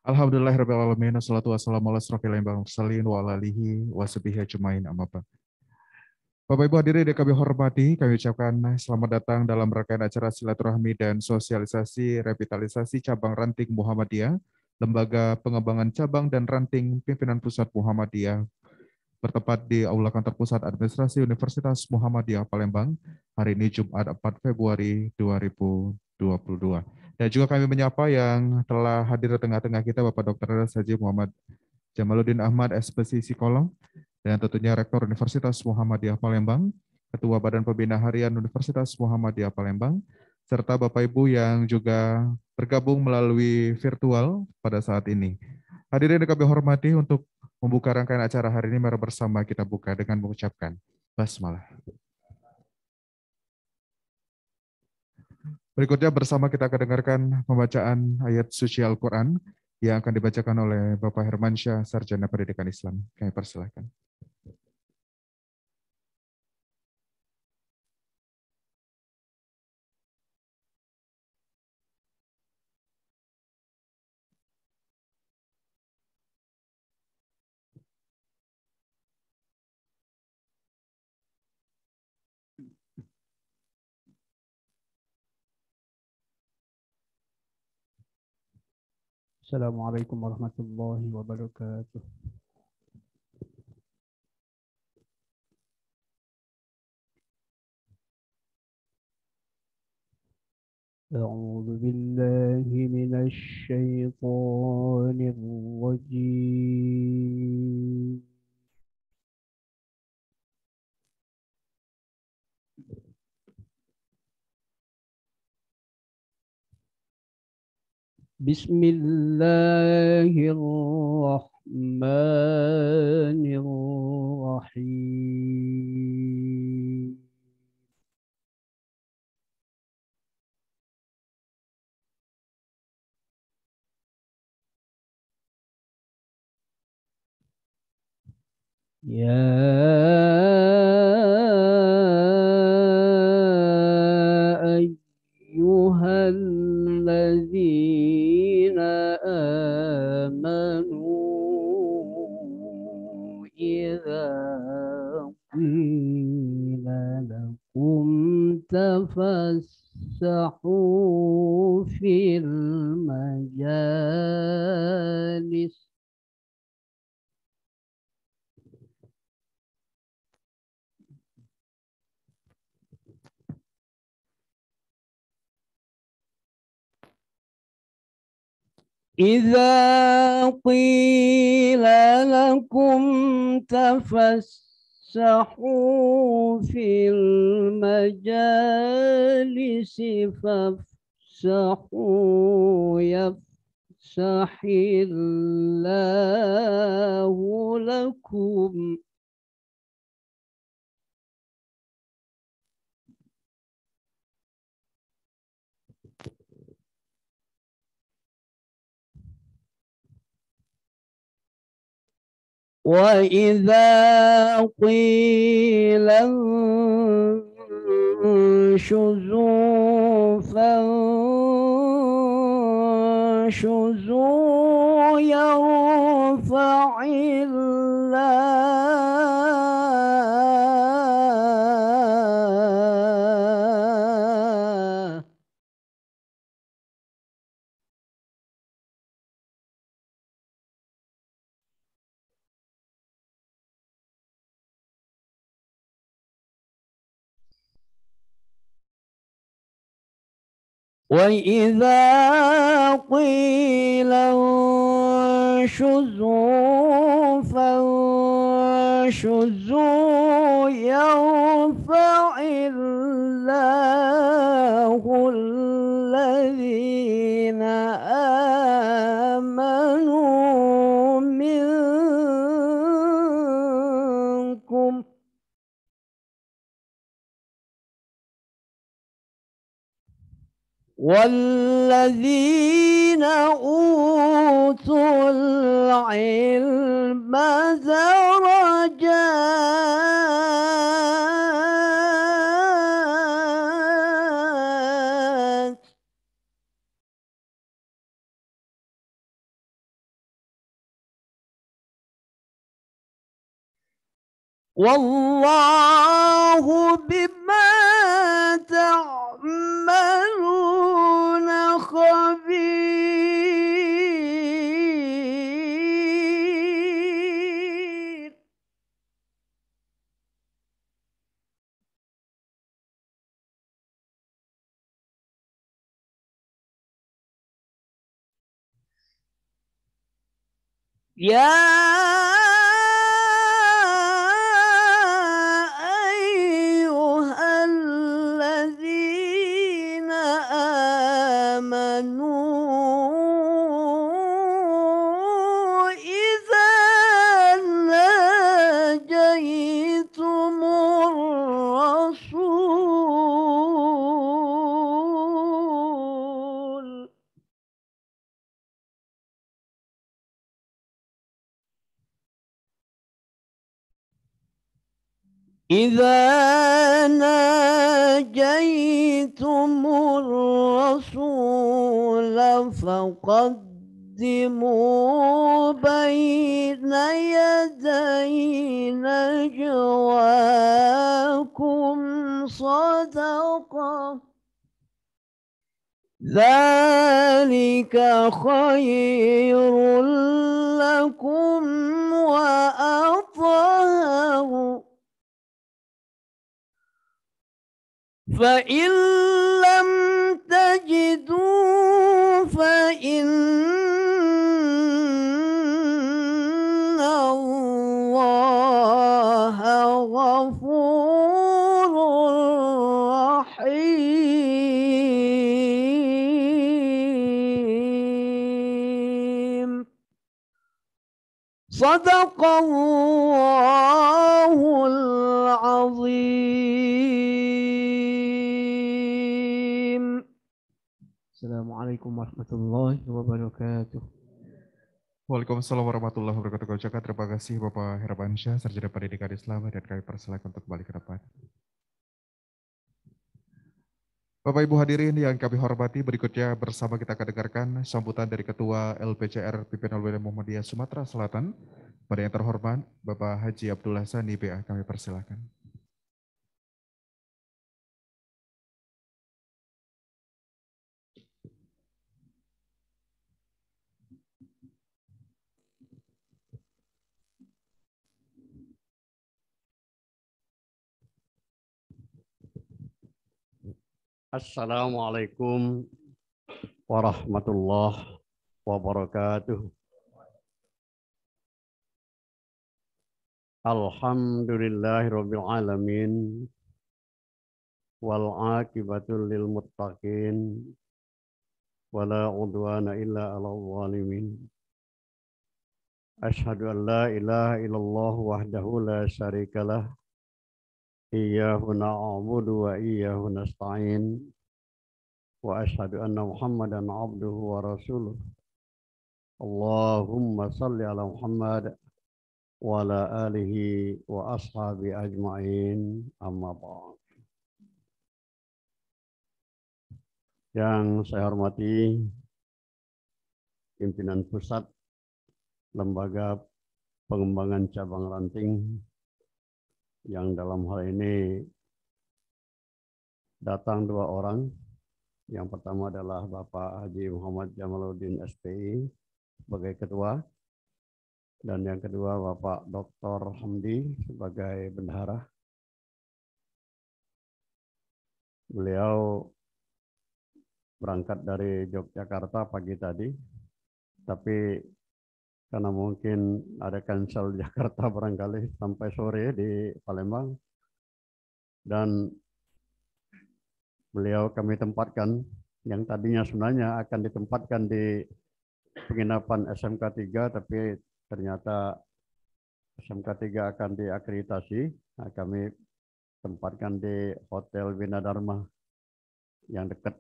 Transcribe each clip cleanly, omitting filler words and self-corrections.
Alhamdulillahirabbil alamin. Wassalatu wassalamu ala asrofil anbiya'i wal mursalin wa ala alihi wa sahbihi ajmain. Amma ba'd. Bapak Ibu hadirin yang kami hormati, kami ucapkan selamat datang dalam rangkaian acara silaturahmi dan sosialisasi revitalisasi cabang ranting Muhammadiyah, Lembaga Pengembangan Cabang dan Ranting Pimpinan Pusat Muhammadiyah, bertempat di Aula Kantor Pusat Administrasi Universitas Muhammadiyah Palembang, hari ini Jumat 4 Februari 2022. Dan juga kami menyapa yang telah hadir di tengah-tengah kita, Bapak Dr. Haji Muhammad Jamaluddin Ahmad, SPC Psikolog, dan tentunya Rektor Universitas Muhammadiyah Palembang, Ketua Badan Pembina Harian Universitas Muhammadiyah Palembang, serta Bapak Ibu yang juga bergabung melalui virtual pada saat ini. Hadirin yang kami hormati, untuk membuka rangkaian acara hari ini, mari bersama kita buka dengan mengucapkan basmalah. Berikutnya bersama kita akan dengarkan pembacaan ayat suci Al-Quran yang akan dibacakan oleh Bapak Hermansyah, Sarjana Pendidikan Islam. Kami persilahkan. Assalamualaikum warahmatullahi wabarakatuh. أعوذ بالله من الشيطان الرجيم. بسم الله الرحمن الرحيم. يا أيها الذين آمنوا إذا قيل لكم تفسحوا في المجالس إذا قيل لكم تفسحوا في المجالس فافسحوا يفسح الله لكم وإذا قيل انشزوا فانشزوا يرفع الله وإذا قيل انشزوا فانشزوا يرفع الله الذين آمنوا منكم والذين أوتوا العلم درجات والله بما تعملون خبير. يا أيها الذين آمنوا إذا ناجيتم الرسول إذا ناجيتم الرسول فقدموا بين يدي نجواكم صدقة ذلك خير لكم وأطهر فإن لم تجدوا فإن الله غفور رحيم. صدق الله العظيم. السلام عليكم ورحمة الله وبركاته. Waalaikumsalam warahmatullahi wabarakatuh. Kami ucapkan terima kasih Bapak Hermansyah, Sarjana Pendidikan Islam, dan kami persilakan untuk kembali ke depan. Bapak Ibu hadirin yang kami hormati, berikutnya bersama kita akan dengarkan sambutan dari Ketua LPCR Pimpinan Wilayah Muhammadiyah Sumatera Selatan. Pada yang terhormat, Bapak Haji Abdullah Sani BA, kami persilakan. Assalamualaikum warahmatullahi wabarakatuh. Alhamdulillahirabbil alamin wal aqibatu lil muttaqin wala udwana illa 'alal zalimin. Asyhadu an la ilaha illallah wahdahu la syarikalah. Iyyahu na'budu wa iyyahu nasta'in. Wa asyhadu anna Muhammadan 'abduhu wa rasuluh. Allahumma shalli ala Muhammad wa ala alihi wa ashabi ajma'in, amma ba'd. Yang saya hormati pimpinan pusat Lembaga Pengembangan Cabang Ranting yang dalam hal ini datang dua orang. Yang pertama adalah Bapak Haji Muhammad Jamaluddin SPI sebagai ketua, dan yang kedua Bapak Dr. Hamdi sebagai bendahara. Beliau berangkat dari Yogyakarta pagi tadi, tapi karena mungkin ada cancel Jakarta barangkali sampai sore di Palembang, dan beliau kami tempatkan yang tadinya sebenarnya akan ditempatkan di penginapan SMK 3, tapi ternyata SMK 3 akan diakreditasi. Nah, kami tempatkan di Hotel Winadharma yang dekat.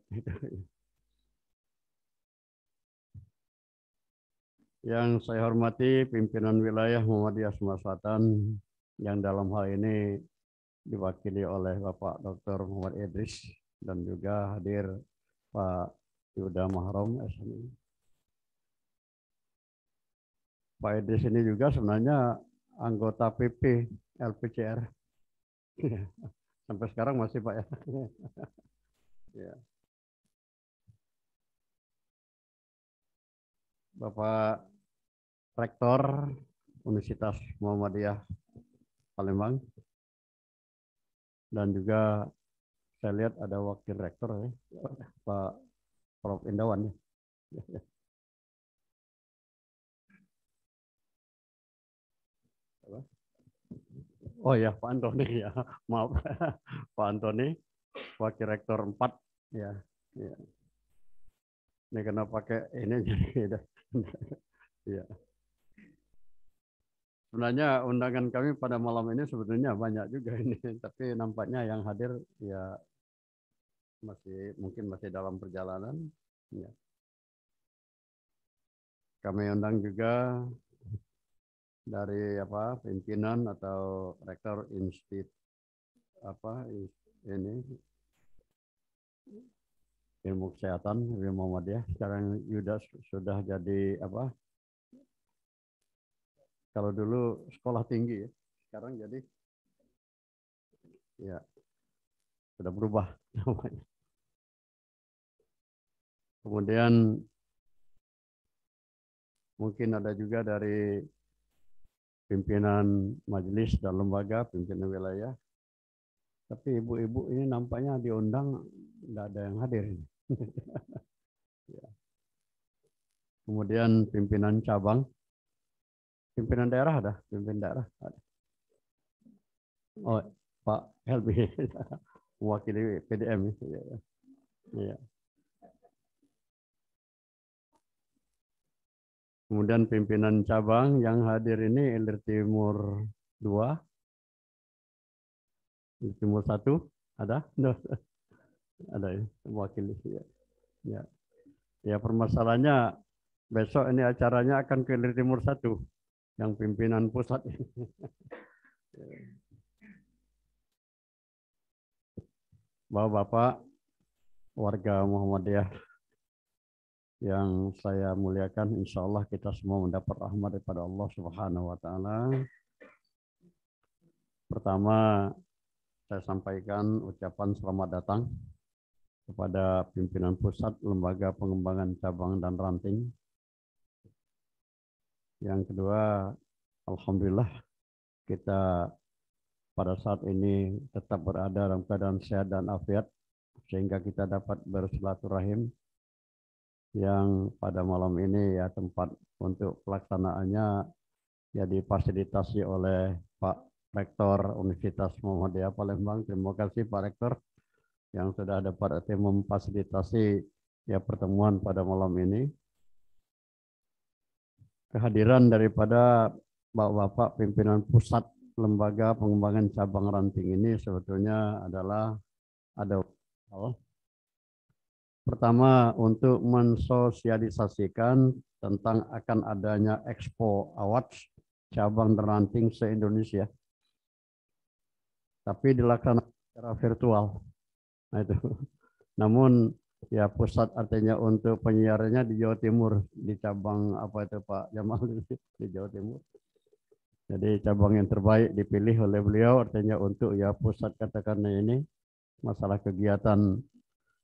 Yang saya hormati pimpinan wilayah Muhammadiyah Sumatera Selatan yang dalam hal ini diwakili oleh Bapak Dr. Muhammad Idris, dan juga hadir Pak Yuda Mahrom SMI. Pak Idris ini juga sebenarnya anggota PP LPCR. Sampai sekarang masih Pak ya. Ya. Bapak Rektor Universitas Muhammadiyah Palembang, dan juga saya lihat ada Wakil Rektor ya, Pak Prof. Indawan. Oh ya, Pak Antoni ya, maaf Pak Antoni, Wakil Rektor 4 ya. Ya. Ini karena pakai ini jadi ya. Sebenarnya undangan kami pada malam ini sebetulnya banyak juga ini, tapi nampaknya yang hadir ya mungkin masih dalam perjalanan. Ya. Kami undang juga dari pimpinan atau rektor institut ini ilmu kesehatan Muhammadiyah. Sekarang Yuda sudah jadi kalau dulu sekolah tinggi ya, sekarang jadi ya sudah berubah namanya. Kemudian mungkin ada juga dari pimpinan majelis dan lembaga, pimpinan wilayah. Tapi ibu-ibu ini nampaknya diundang, nggak ada yang hadir. Ya. Kemudian pimpinan cabang, pimpinan daerah ada, pimpinan daerah ada. Oh, Pak Helbi, mewakili PDM. Ya. Ya. Kemudian pimpinan cabang yang hadir ini Ilir Timur 2, Ilir Timur 1, ada? Ada ya, mewakili. Ya. Ya. Ya, permasalahannya besok ini acaranya akan ke Ilir Timur 1, yang pimpinan pusat. Bapak-bapak, warga Muhammadiyah yang saya muliakan, insya Allah kita semua mendapat rahmat daripada Allah Subhanahu wa Ta'ala. Pertama, saya sampaikan ucapan selamat datang kepada pimpinan pusat Lembaga Pengembangan Cabang dan Ranting. Yang kedua, alhamdulillah kita pada saat ini tetap berada dalam keadaan sehat dan afiat, sehingga kita dapat bersilaturahim yang pada malam ini ya tempat untuk pelaksanaannya ya difasilitasi oleh Pak Rektor Universitas Muhammadiyah Palembang. Terima kasih Pak Rektor yang sudah dapat memfasilitasi ya pertemuan pada malam ini. Kehadiran daripada Bapak pimpinan pusat Lembaga Pengembangan Cabang Ranting ini sebetulnya adalah ada hal. Pertama, untuk mensosialisasikan tentang akan adanya Expo Awards cabang dan ranting se-Indonesia. Tapi dilaksanakan secara virtual. Nah, itu. Namun ya pusat artinya untuk penyiarannya di Jawa Timur, di cabang Pak Jamal di Jawa Timur. Jadi cabang yang terbaik dipilih oleh beliau, artinya untuk ya pusat katakanlah ini masalah kegiatan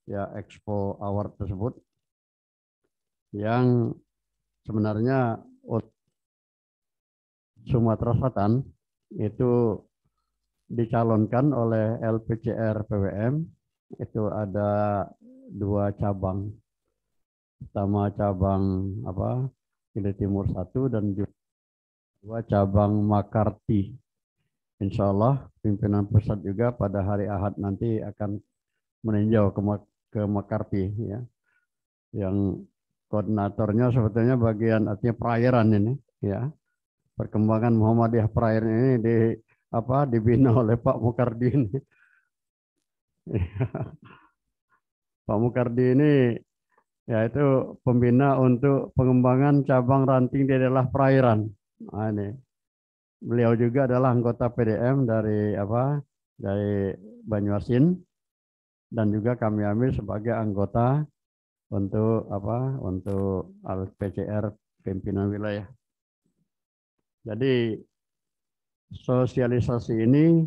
ya Expo Award tersebut yang sebenarnya Sumatera Selatan itu dicalonkan oleh LPCR PWM, itu ada 2 cabang. Pertama cabang Ilir Timur 1 dan juga 2 cabang Makarti. Insya Allah pimpinan pusat juga pada hari Ahad nanti akan meninjau ke Makarti ya. Yang koordinatornya sebetulnya bagian artinya perairan ini ya. Perkembangan Muhammadiyah perairan ini dibina oleh Pak Mukardi ini. Pak Mukardi ini yaitu pembina untuk pengembangan cabang ranting di daerah perairan. Nah, ini. Beliau juga adalah anggota PDM dari Banyuasin, dan juga kami ambil sebagai anggota untuk untuk PCR pimpinan wilayah. Jadi sosialisasi ini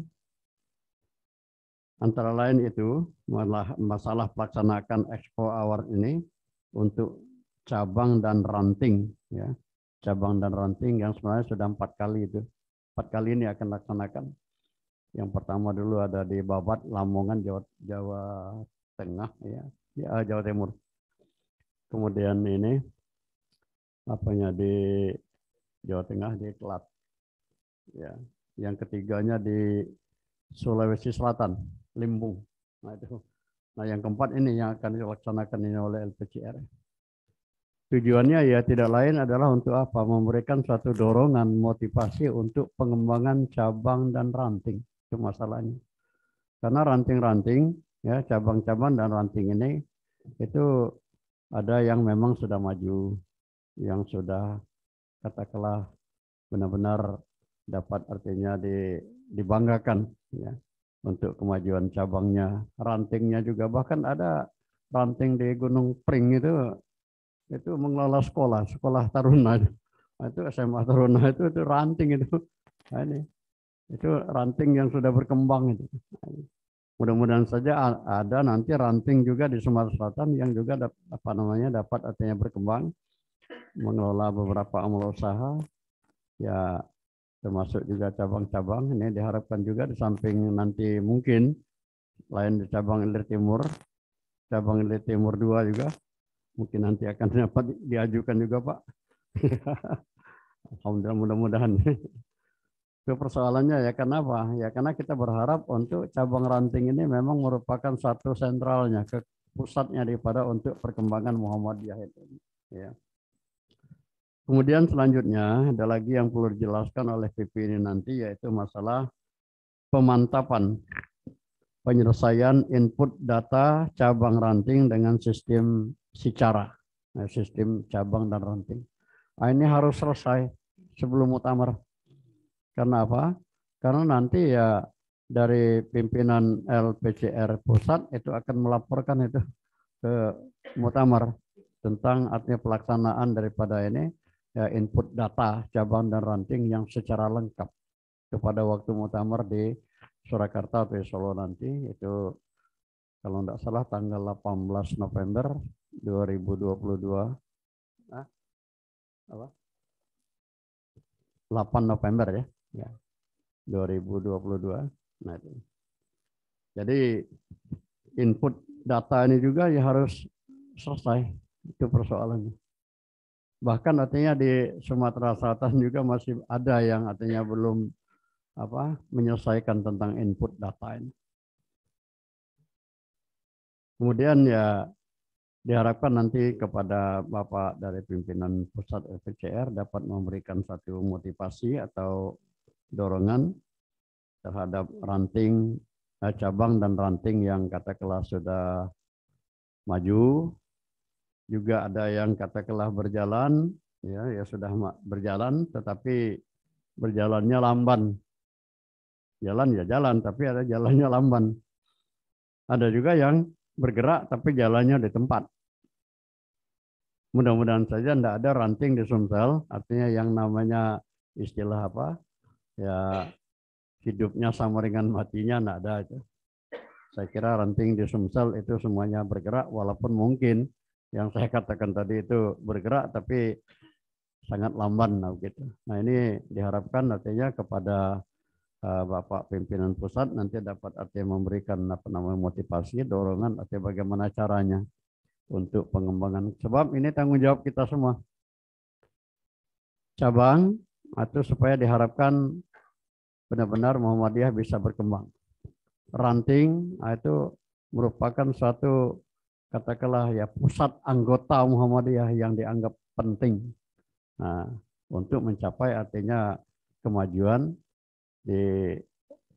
antara lain itu masalah pelaksanakan Expo Award ini untuk cabang dan ranting, ya, cabang dan ranting yang sebenarnya sudah 4 kali itu, 4 kali ini akan laksanakan. Yang pertama dulu ada di Babat, Lamongan, Jawa Tengah, ya, Jawa Timur. Kemudian ini apanya di Jawa Tengah di Kelat, ya. Yang ketiganya di Sulawesi Selatan, Limbung. Nah itu. Nah yang keempat ini yang akan dilaksanakan ini oleh LPCR. Tujuannya ya tidak lain adalah untuk apa? Memberikan suatu dorongan, motivasi untuk pengembangan cabang dan ranting. Itu masalahnya. Karena ranting-ranting, ya cabang-cabang dan ranting ini itu ada yang memang sudah maju, yang sudah katakanlah benar-benar dapat artinya dibanggakan, ya, untuk kemajuan cabangnya, rantingnya juga. Bahkan ada ranting di Gunung Pring itu mengelola sekolah taruna itu SMA taruna itu ranting itu. Nah, ini itu ranting yang sudah berkembang itu. Mudah-mudahan saja ada nanti ranting juga di Sumatera Selatan yang juga dapat artinya berkembang, mengelola beberapa amal usaha, ya termasuk juga cabang-cabang. Ini diharapkan juga di samping nanti mungkin lain di cabang Ilir Timur, cabang Ilir Timur 2 juga mungkin nanti akan dapat diajukan juga Pak. Alhamdulillah, mudah-mudahan. Itu persoalannya ya, kenapa? Ya karena kita berharap untuk cabang ranting ini memang merupakan satu sentralnya, ke pusatnya daripada untuk perkembangan Muhammadiyah itu. Ya. Kemudian selanjutnya ada lagi yang perlu dijelaskan oleh PP ini nanti, yaitu masalah pemantapan penyelesaian input data cabang ranting dengan sistem SICARA, sistem cabang dan ranting. Nah, ini harus selesai sebelum muktamar. Karena apa? Karena nanti ya dari pimpinan LPCR pusat itu akan melaporkan itu ke muktamar tentang artinya pelaksanaan daripada ini, ya, input data cabang dan ranting yang secara lengkap kepada waktu muktamar di Surakarta atau Solo nanti, itu kalau tidak salah tanggal 18 November 2022. Apa? 8 November ya. 2022. Nah itu. Jadi input data ini juga ya harus selesai, itu persoalannya. Bahkan artinya di Sumatera Selatan juga masih ada yang artinya belum menyelesaikan tentang input data ini. Kemudian ya diharapkan nanti kepada Bapak dari pimpinan pusat LPCR dapat memberikan satu motivasi atau dorongan terhadap ranting, cabang dan ranting yang katakanlah sudah maju. Juga ada yang katakanlah berjalan, ya sudah berjalan tetapi berjalannya lamban. Jalan ya jalan, tapi ada jalannya lamban. Ada juga yang bergerak tapi jalannya di tempat. Mudah-mudahan saja tidak ada ranting di Sumsel, artinya yang namanya istilah ya hidupnya sama dengan matinya tidak ada itu. Saya kira ranting di Sumsel itu semuanya bergerak, walaupun mungkin yang saya katakan tadi itu bergerak tapi sangat lamban gitu. Nah ini diharapkan artinya kepada Bapak pimpinan pusat nanti dapat artinya memberikan motivasi, dorongan artinya bagaimana caranya untuk pengembangan, sebab ini tanggung jawab kita semua. Cabang atau supaya diharapkan benar-benar Muhammadiyah bisa berkembang. Ranting itu merupakan suatu katakanlah ya pusat anggota Muhammadiyah yang dianggap penting. Nah, untuk mencapai artinya kemajuan di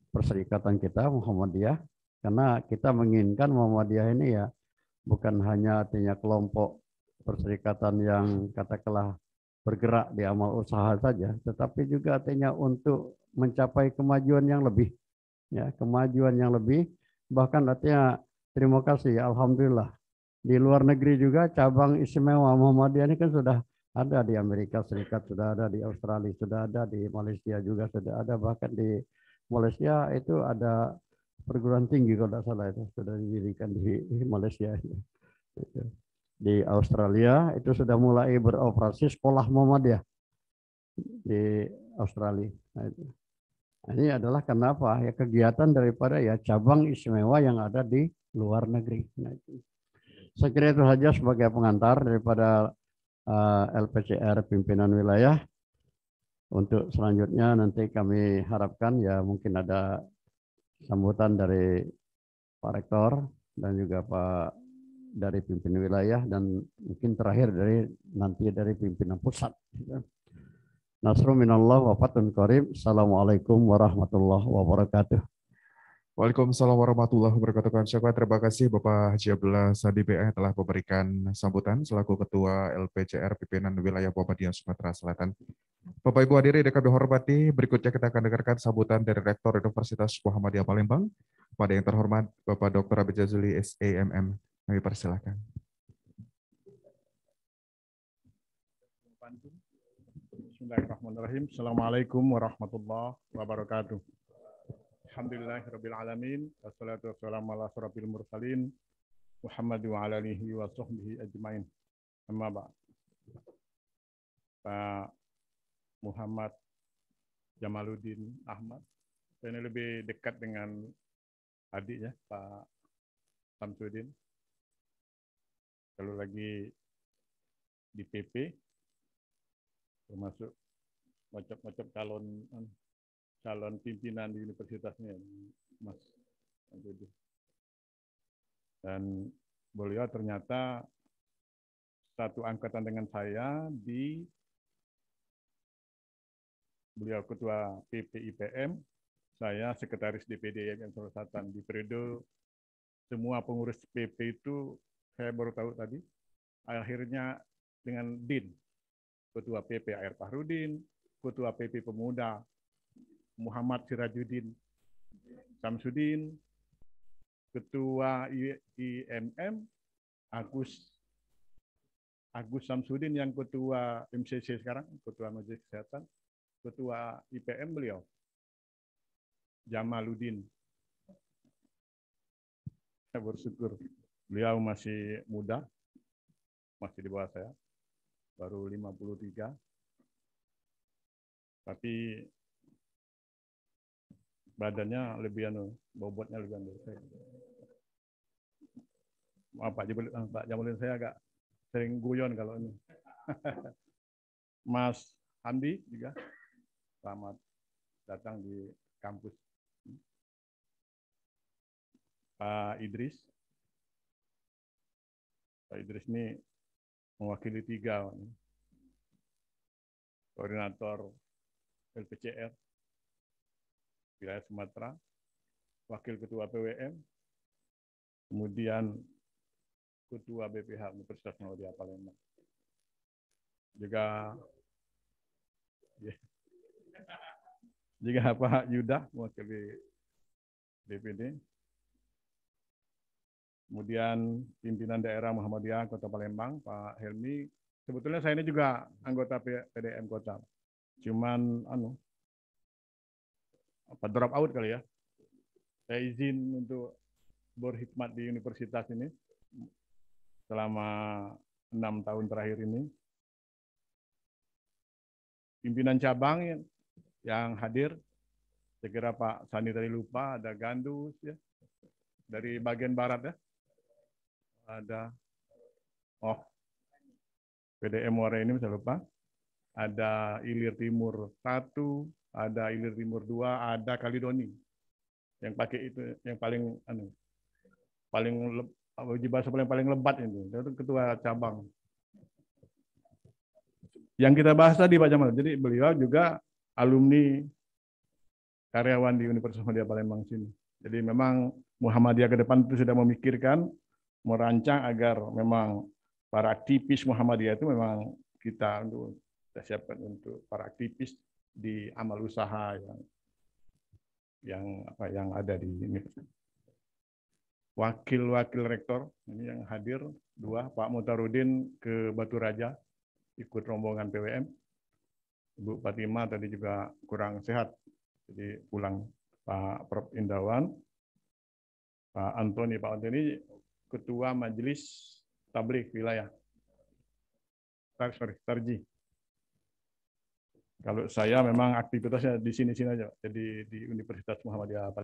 perserikatan kita Muhammadiyah, karena kita menginginkan Muhammadiyah ini ya bukan hanya artinya kelompok perserikatan yang katakanlah bergerak di amal usaha saja, tetapi juga artinya untuk mencapai kemajuan yang lebih, ya kemajuan yang lebih. Bahkan artinya terima kasih, alhamdulillah di luar negeri juga cabang istimewa Muhammadiyah ini kan sudah Ada di Amerika Serikat, sudah ada di Australia, sudah ada di Malaysia juga sudah ada, bahkan di Malaysia itu ada perguruan tinggi kalau tidak salah itu sudah didirikan di Malaysia. Di Australia itu sudah mulai beroperasi sekolah Muhammadiyah di Australia. Nah, ini adalah kenapa ya kegiatan daripada ya cabang istimewa yang ada di luar negeri. Nah, saya kira itu saja sebagai pengantar daripada LPCR pimpinan wilayah. Untuk selanjutnya nanti kami harapkan ya mungkin ada sambutan dari Pak Rektor dan juga Pak dari pimpinan wilayah dan mungkin terakhir nanti dari pimpinan pusat. Nasrul minallah wa fatun qarib. Assalamualaikum warahmatullahi wabarakatuh. Waalaikumsalam warahmatullahi wabarakatuh. Kami ucapkan terima kasih Bapak Haji Abdullah Sadi BE telah memberikan sambutan selaku Ketua LPCR Pimpinan Wilayah Muhammadiyah Sumatera Selatan. Bapak Ibu hadirin yang kami hormati, berikutnya kita akan dengarkan sambutan dari Rektor Universitas Muhammadiyah Palembang. Pada yang terhormat Bapak Dr. Abid Jazuli SAMM. Kami persilakan. Bismillahirrahmanirrahim. Assalamualaikum warahmatullahi wabarakatuh. Alhamdulillahirabbil alamin wassalatu wassalamu ala asyrofil mursalin Muhammad wa ala alihi wa sahbihi ajmain. Amma ba'd. Pak Muhammad Jamaluddin Ahmad. Saya ini lebih dekat dengan adiknya Pak Samsudin. Kalau lagi di PP termasuk macam-macam calon pimpinan di universitasnya, Mas Samsudin. Dan beliau ternyata satu angkatan dengan saya di beliau ketua PPIPM, saya sekretaris DPD IMM Selatan. Di periode semua pengurus PP itu saya baru tahu tadi, akhirnya dengan DIN, ketua PP Air Fahrudin, ketua PP Pemuda Muhammad Sirajuddin Samsudin, ketua IMM Agus Samsudin yang ketua MCC sekarang, ketua Majelis Kesehatan, ketua IPM beliau Jamaluddin. Saya bersyukur beliau masih muda, masih di bawah saya, baru 53, tapi badannya lebih bobotnya lebih dari saya. Maaf Pak Jamaluddin, saya agak sering guyon kalau ini. Mas Andi juga selamat datang di kampus. Pak Idris ini mewakili 3 koordinator LPCR wilayah Sumatera, wakil ketua PWM, kemudian ketua BPH Universitas Muhammadiyah Palembang. Juga Pak Yuda mewakili DPD. Kemudian pimpinan daerah Muhammadiyah Kota Palembang, Pak Helmi. Sebetulnya saya ini juga anggota PDM Kota. Cuman drop out kali ya. Saya izin untuk berkhidmat di universitas ini selama 6 tahun terakhir ini. Pimpinan cabang yang hadir, saya kira Pak Sani tadi lupa, ada Gandus ya, dari bagian barat ya. Ada PDM Muara ini saya lupa. Ada Ilir Timur 1, ada Ilir Timur 2, ada Kalidoni. Yang pakai itu yang paling bahasa paling lebat itu ketua cabang. Yang kita bahas tadi Pak Jamal. Jadi beliau juga alumni karyawan di Universitas Muhammadiyah Palembang sini. Jadi memang Muhammadiyah ke depan itu sudah memikirkan, merancang agar memang para aktivis Muhammadiyah itu memang kita siapkan untuk para aktivis di amal usaha yang ada di ini. Wakil rektor ini yang hadir 2, Pak Mutarudin ke Batu Raja, ikut rombongan PWM. Ibu Fatima tadi juga kurang sehat, jadi pulang. Pak Prof. Indawan, Pak Antoni Ketua Majelis Tabligh Wilayah. Tarji. Kalau saya memang aktivitasnya di sini-sini aja, jadi di Universitas Muhammadiyah. Pak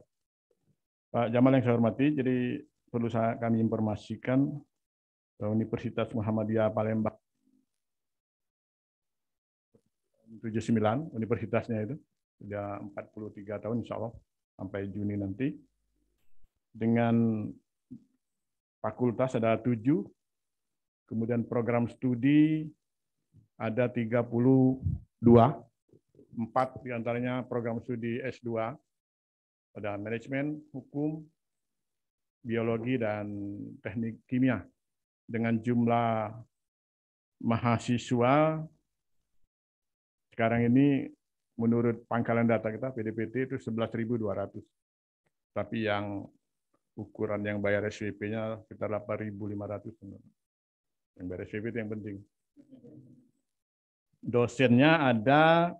Jamal yang saya hormati, jadi perlu kami informasikan Universitas Muhammadiyah Palembang 79, universitasnya itu sudah 43 tahun insya Allah sampai Juni nanti. Dengan fakultas ada 7, kemudian program studi ada 32, 4 diantaranya program studi S2, ada manajemen, hukum, biologi, dan teknik kimia. Dengan jumlah mahasiswa sekarang ini menurut pangkalan data kita PDPT itu 11.200. Tapi yang ukuran yang bayar SPP-nya sekitar 8.500. Yang bayar SPP itu yang penting. Dosennya ada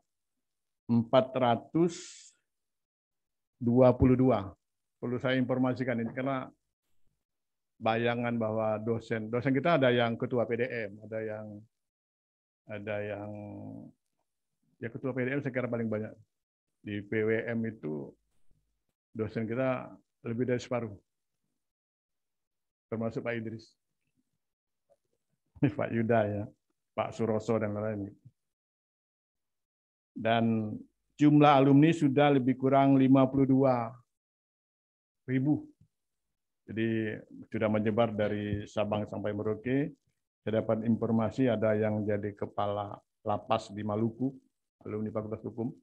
422. Perlu saya informasikan ini karena bayangan bahwa dosen kita ada yang ketua PDM, ada yang ya ketua PDM saya kira paling banyak. Di PWM itu dosen kita lebih dari separuh. Termasuk Pak Idris. Pak Yuda ya, Pak Suroso dan lain-lain. Dan jumlah alumni sudah lebih kurang 52.000. Jadi sudah menyebar dari Sabang sampai Merauke. Saya dapat informasi ada yang jadi kepala lapas di Maluku, alumni Fakultas Hukum.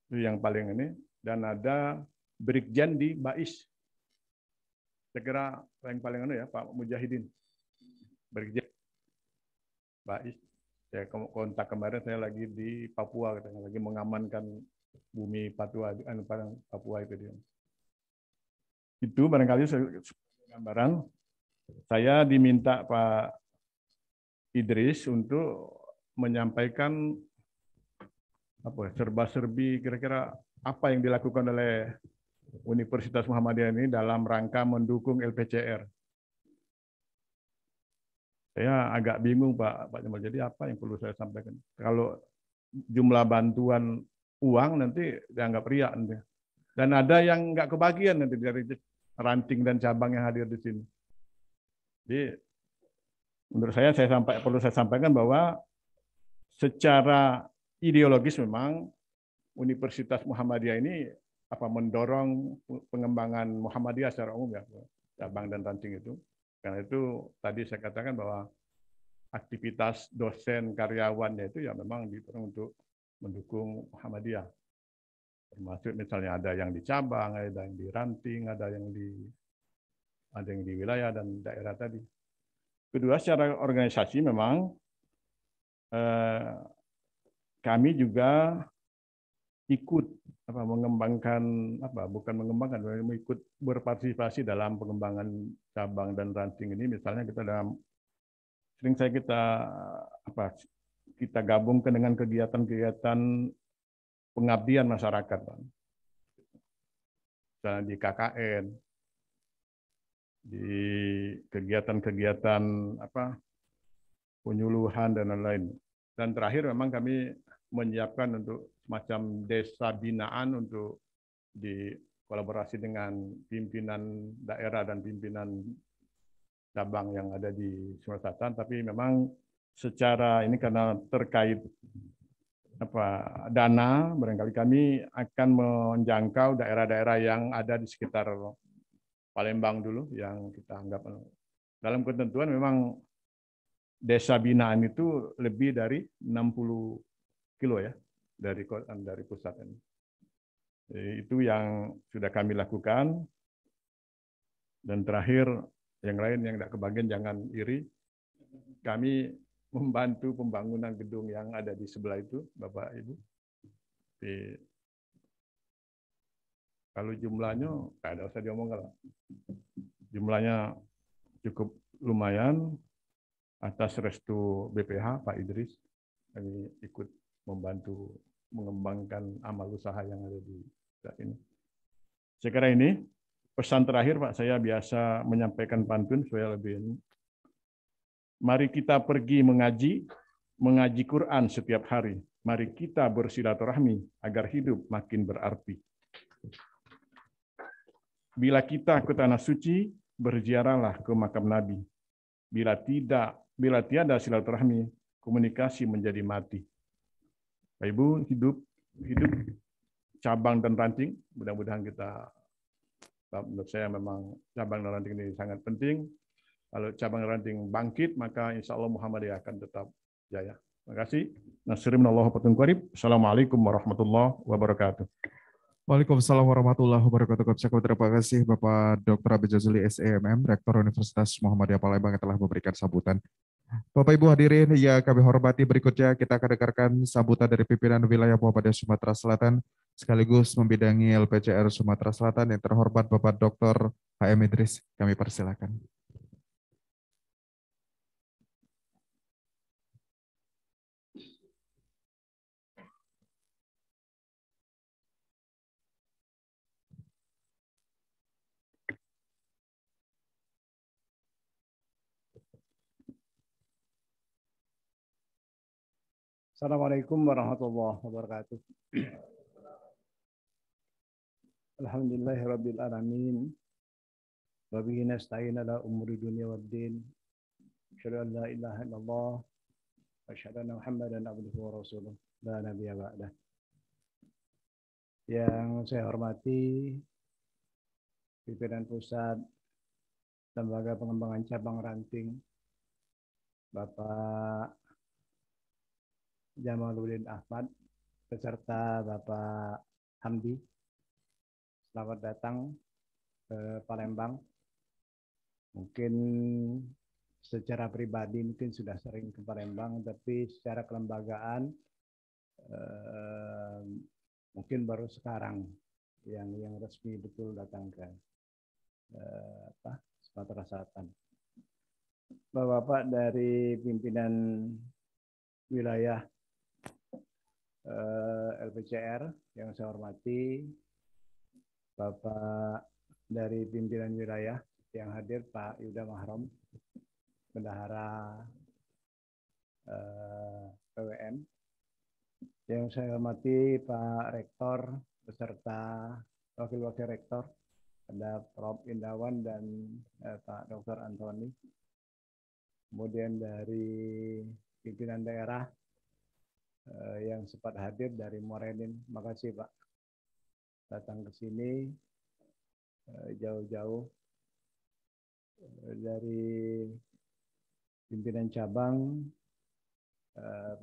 Itu yang paling ini. Dan ada Brigjen di Bais. Saya kira yang paling ya Pak Mujahidin. Brigjen Bais. Saya kontak kemarin saya lagi di Papua, katanya lagi mengamankan bumi Papua itu dia. Itu barangkali gambaran. Saya diminta Pak Idris untuk menyampaikan serba-serbi kira-kira apa yang dilakukan oleh Universitas Muhammadiyah ini dalam rangka mendukung LPCR. Saya agak bingung Pak Jamal. Jadi apa yang perlu saya sampaikan? Kalau jumlah bantuan uang nanti dianggap riak nanti. Dan ada yang nggak kebagian nanti dari ranting dan cabang yang hadir di sini. Jadi menurut saya perlu saya sampaikan bahwa secara ideologis memang Universitas Muhammadiyah ini mendorong pengembangan Muhammadiyah secara umum ya, cabang dan ranting itu. Karena itu tadi saya katakan bahwa aktivitas dosen karyawannya itu ya memang untuk mendukung Muhammadiyah. Termasuk misalnya ada yang di cabang, ada yang di ranting, ada yang di wilayah dan daerah tadi. Kedua, secara organisasi memang kami juga ikut ikut berpartisipasi dalam pengembangan cabang dan ranting ini. Misalnya kita kita gabungkan dengan kegiatan-kegiatan pengabdian masyarakat, misalnya di KKN, di kegiatan-kegiatan penyuluhan dan lain-lain. Dan terakhir memang kami menyiapkan untuk semacam desa binaan untuk dikolaborasi dengan pimpinan daerah dan pimpinan cabang yang ada di Sumatera Selatan. Tapi memang secara ini karena terkait dana, barangkali kami akan menjangkau daerah-daerah yang ada di sekitar Palembang dulu yang kita anggap dalam ketentuan memang desa binaan itu lebih dari 60 kilo ya dari pusat ini. Jadi, itu yang sudah kami lakukan. Dan terakhir yang lain yang tidak kebagian jangan iri. Kami membantu pembangunan gedung yang ada di sebelah itu, Bapak Ibu. Kalau jumlahnya tidak usah diomongkan. Jumlahnya cukup lumayan. atas restu BPH Pak Idris, kami ikut membantu mengembangkan amal usaha yang ada di saat ini. Sekarang ini pesan terakhir Pak, saya biasa menyampaikan pantun supaya lebih ini. Mari kita pergi mengaji Quran setiap hari. Mari kita bersilaturahmi agar hidup makin berarti. Bila kita ke tanah suci, berziarahlah ke makam Nabi. Bila tiada silaturahmi, komunikasi menjadi mati. Bapak Ibu, hidup cabang dan ranting, mudah-mudahan kita, menurut saya memang cabang dan ranting ini sangat penting. Kalau cabang dan ranting bangkit, maka insya Allah Muhammadiyah akan tetap jaya. Terima kasih. Assalamualaikum warahmatullahi wabarakatuh. Waalaikumsalam warahmatullahi wabarakatuh. Terima kasih Bapak Dr. Abi Jazuli SEMM, Rektor Universitas Muhammadiyah Palembang yang telah memberikan sambutan. Bapak Ibu hadirin yang kami hormati, berikutnya kita akan dengarkan sambutan dari pimpinan wilayah Muhammadiyah Sumatera Selatan sekaligus membidangi LPCR Sumatera Selatan yang terhormat Bapak Dr. HM Idris. Kami persilakan. Assalamualaikum warahmatullahi wabarakatuh. Alhamdulillahirabbil alamin. Wa bihi nasta'in ala umuri dunya waddin. Asyhadu an la ilaha illallah wa asyhadu anna Muhammadan abduhu wa rasuluh. La nabiyya ba'dah. Yang saya hormati pimpinan pusat Lembaga Pengembangan Cabang Ranting, Bapak Jamaluddin Ahmad, beserta Bapak Hamdi. Selamat datang ke Palembang. Mungkin secara pribadi mungkin sudah sering ke Palembang, tapi secara kelembagaan mungkin baru sekarang yang resmi betul datang ke Sumatera Selatan. Bapak-bapak dari pimpinan wilayah LPCR yang saya hormati, Bapak dari pimpinan wilayah yang hadir, Pak Yuda Mahrom, Bendahara PWN, yang saya hormati Pak Rektor beserta Wakil-Wakil Rektor, ada Prof. Indawan dan Pak Dr. Antoni, kemudian dari pimpinan daerah yang sempat hadir dari Morenin. Makasih Pak datang ke sini jauh-jauh dari pimpinan cabang,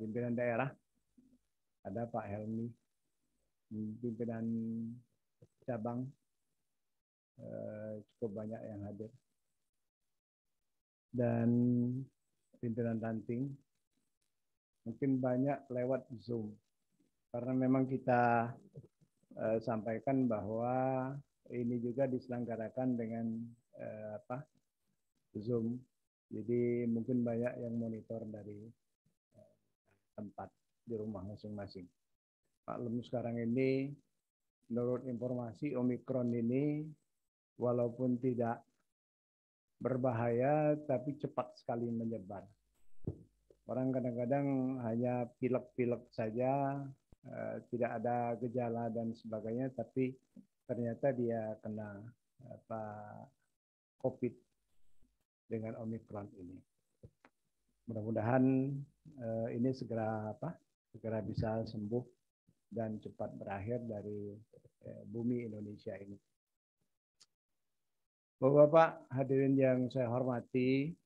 pimpinan daerah, ada Pak Helmi, pimpinan cabang, cukup banyak yang hadir, dan pimpinan ranting. Mungkin banyak lewat Zoom, karena memang kita sampaikan bahwa ini juga diselenggarakan dengan Zoom. Jadi mungkin banyak yang monitor dari tempat di rumah masing-masing. Maklum sekarang ini, menurut informasi Omikron ini, walaupun tidak berbahaya, tapi cepat sekali menyebar. Orang kadang-kadang hanya pilek-pilek saja, tidak ada gejala dan sebagainya, tapi ternyata dia kena COVID dengan Omikron ini. Mudah-mudahan ini segera bisa sembuh dan cepat berakhir dari bumi Indonesia ini. Bapak-bapak hadirin yang saya hormati,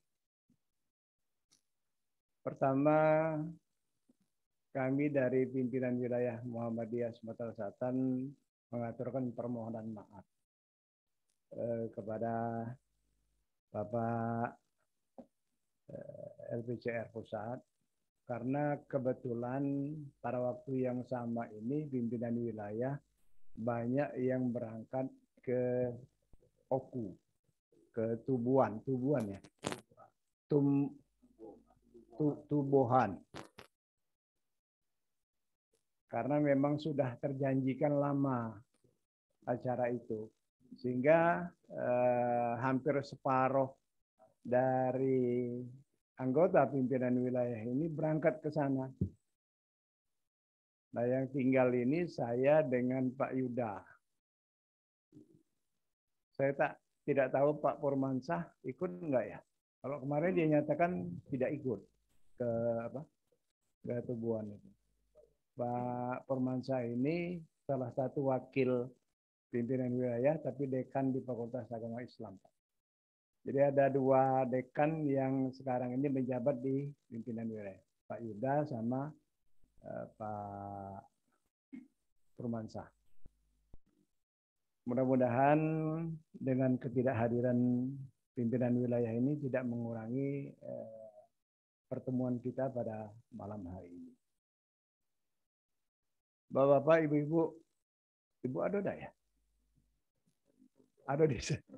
pertama, kami dari pimpinan wilayah Muhammadiyah Sumatera Selatan mengaturkan permohonan maaf kepada Bapak LPCR Pusat, karena kebetulan pada waktu yang sama ini pimpinan wilayah banyak yang berangkat ke Oku, ke Tubuan ya, tubuhan. Karena memang sudah terjanjikan lama acara itu. Sehingga hampir separuh dari anggota pimpinan wilayah ini berangkat ke sana. Nah, yang tinggal ini saya dengan Pak Yuda. Saya tidak tahu Pak Purmansyah ikut enggak ya. Kalau kemarin dia nyatakan tidak ikut ke tubuhan itu. Pak Purmansyah ini salah satu wakil pimpinan wilayah, tapi dekan di Fakultas Agama Islam. Jadi ada 2 dekan yang sekarang ini menjabat di pimpinan wilayah, Pak Yuda sama Pak Purmansyah. Mudah-mudahan dengan ketidakhadiran pimpinan wilayah ini tidak mengurangi pertemuan kita pada malam hari ini. Bapak-bapak, ibu-ibu, ibu ada ya? Ada di sini.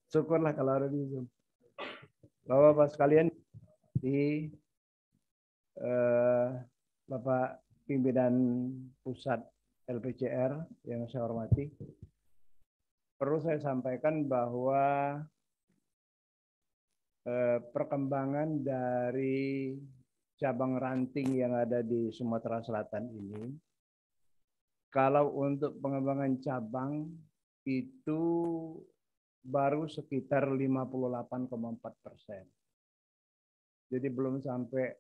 Syukurlah kalau ada di Zoom. Bapak-bapak sekalian, di Bapak pimpinan pusat LPCR yang saya hormati, perlu saya sampaikan bahwa perkembangan dari cabang ranting yang ada di Sumatera Selatan ini, kalau untuk pengembangan cabang itu baru sekitar 58,4%. Jadi belum sampai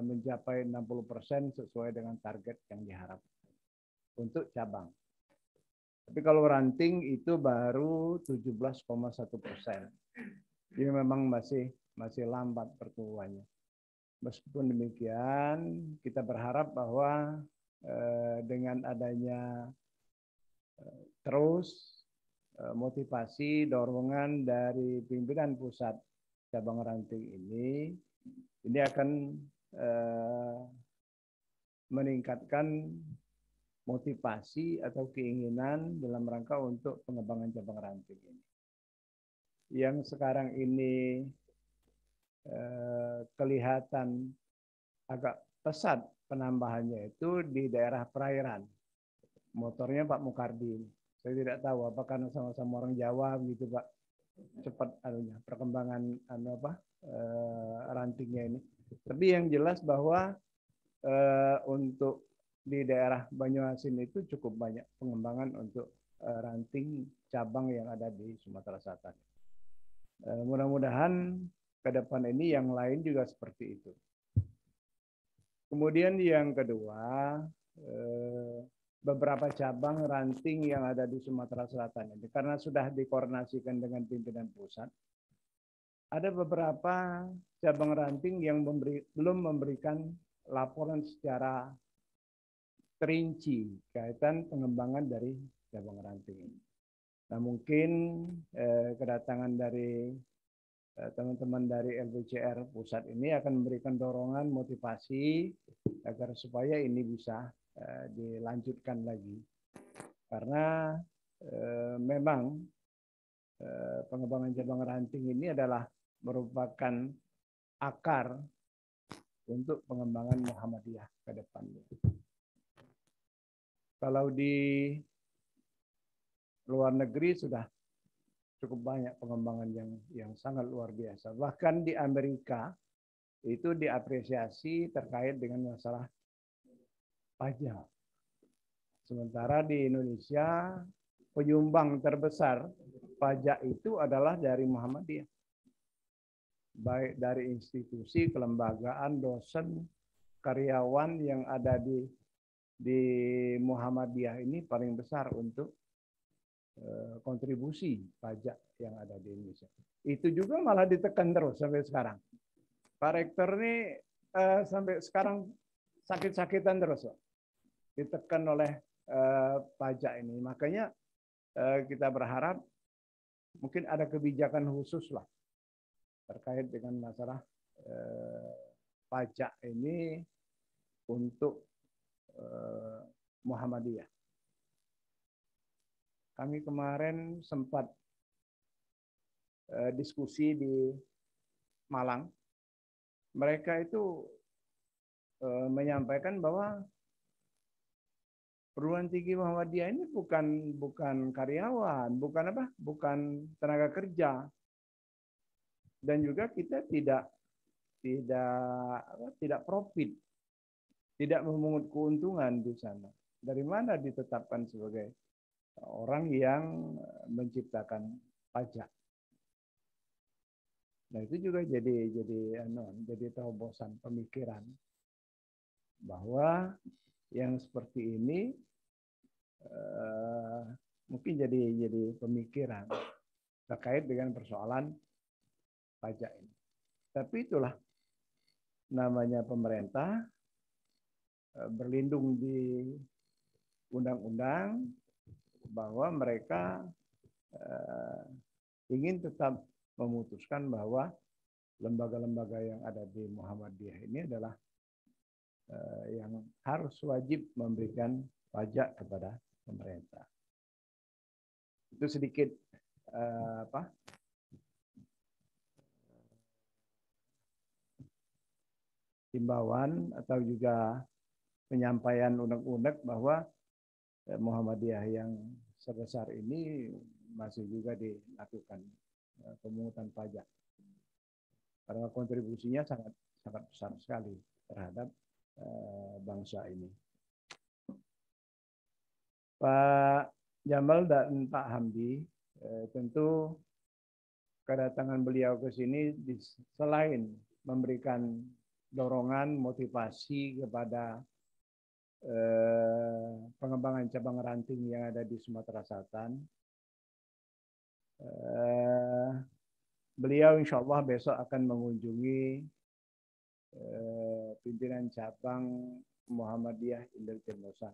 mencapai 60% sesuai dengan target yang diharapkan untuk cabang. Tapi kalau ranting itu baru 17,1%. Jadi memang masih lambat pertumbuhannya. Meskipun demikian, kita berharap bahwa dengan adanya terus motivasi, dorongan dari pimpinan pusat cabang ranting ini akan meningkatkan motivasi atau keinginan dalam rangka untuk pengembangan cabang ranting ini. Yang sekarang ini kelihatan agak pesat penambahannya itu di daerah perairan. Motornya Pak Mukardi. Saya tidak tahu apakah karena sama-sama orang Jawa gitu Pak. Cepat perkembangan rantingnya ini. Tapi yang jelas bahwa untuk di daerah Banyuasin itu cukup banyak pengembangan untuk ranting cabang yang ada di Sumatera Selatan. Mudah-mudahan ke depan ini yang lain juga seperti itu. Kemudian yang kedua, beberapa cabang ranting yang ada di Sumatera Selatan ini, karena sudah dikoordinasikan dengan pimpinan pusat, ada beberapa cabang ranting yang belum memberikan laporan secara terinci kaitan pengembangan dari cabang ranting ini. Nah, mungkin kedatangan dari teman-teman dari LPCR pusat ini akan memberikan dorongan motivasi agar supaya ini bisa dilanjutkan lagi. Karena memang pengembangan cabang ranting ini adalah merupakan akar untuk pengembangan Muhammadiyah ke depannya. Kalau di luar negeri sudah cukup banyak pengembangan yang sangat luar biasa. Bahkan di Amerika itu diapresiasi terkait dengan masalah pajak. Sementara di Indonesia penyumbang terbesar pajak itu adalah dari Muhammadiyah. Baik dari institusi, kelembagaan, dosen, karyawan yang ada di Muhammadiyah ini paling besar untuk kontribusi pajak yang ada di Indonesia. Itu juga malah ditekan terus sampai sekarang. Pak Rektor ini sampai sekarang sakit-sakitan terus, ditekan oleh pajak ini. Makanya kita berharap mungkin ada kebijakan khusus lah terkait dengan masalah pajak ini untuk Muhammadiyah. Kami kemarin sempat diskusi di Malang mereka itu menyampaikan bahwa perguruan tinggi Muhammadiyah ini bukan karyawan, bukan tenaga kerja, dan juga kita tidak profit, tidak memungut keuntungan di sana. Dari mana ditetapkan sebagai orang yang menciptakan pajak? Nah itu juga jadi terobosan pemikiran bahwa yang seperti ini mungkin jadi pemikiran terkait dengan persoalan pajak ini. Tapi itulah namanya pemerintah berlindung di undang-undang bahwa mereka ingin tetap memutuskan bahwa lembaga-lembaga yang ada di Muhammadiyah ini adalah yang harus wajib memberikan pajak kepada pemerintah. Itu sedikit himbauan atau juga penyampaian unek-unek bahwa Muhammadiyah yang sebesar ini masih juga dilakukan pemungutan pajak. Karena kontribusinya sangat besar sekali terhadap bangsa ini. Pak Jamal dan Pak Hamdi, tentu kedatangan beliau ke sini selain memberikan dorongan, motivasi kepada pengembangan cabang ranting yang ada di Sumatera Selatan. Beliau insya Allah besok akan mengunjungi pimpinan cabang Muhammadiyah Indo Timur 1.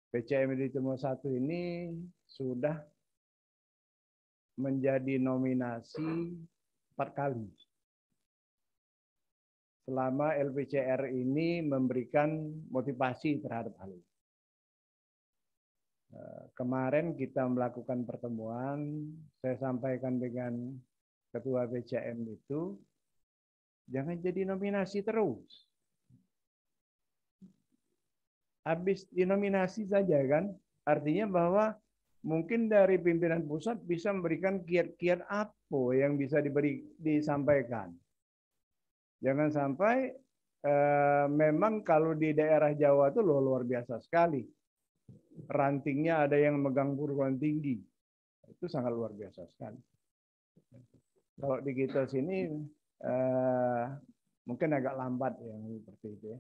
PCM Indo Timur 1 ini sudah menjadi nominasi 4 kali. Selama LPCR ini memberikan motivasi terhadap hal ini. Kemarin kita melakukan pertemuan, saya sampaikan dengan Ketua PCM itu, jangan jadi nominasi terus. Habis dinominasi saja kan, artinya bahwa mungkin dari pimpinan pusat bisa memberikan kiat-kiat apa yang bisa disampaikan. Jangan sampai memang kalau di daerah Jawa itu luar biasa sekali. Rantingnya ada yang megang perguruan tinggi. Itu sangat luar biasa sekali. Kalau di kita sini mungkin agak lambat yang seperti itu ya.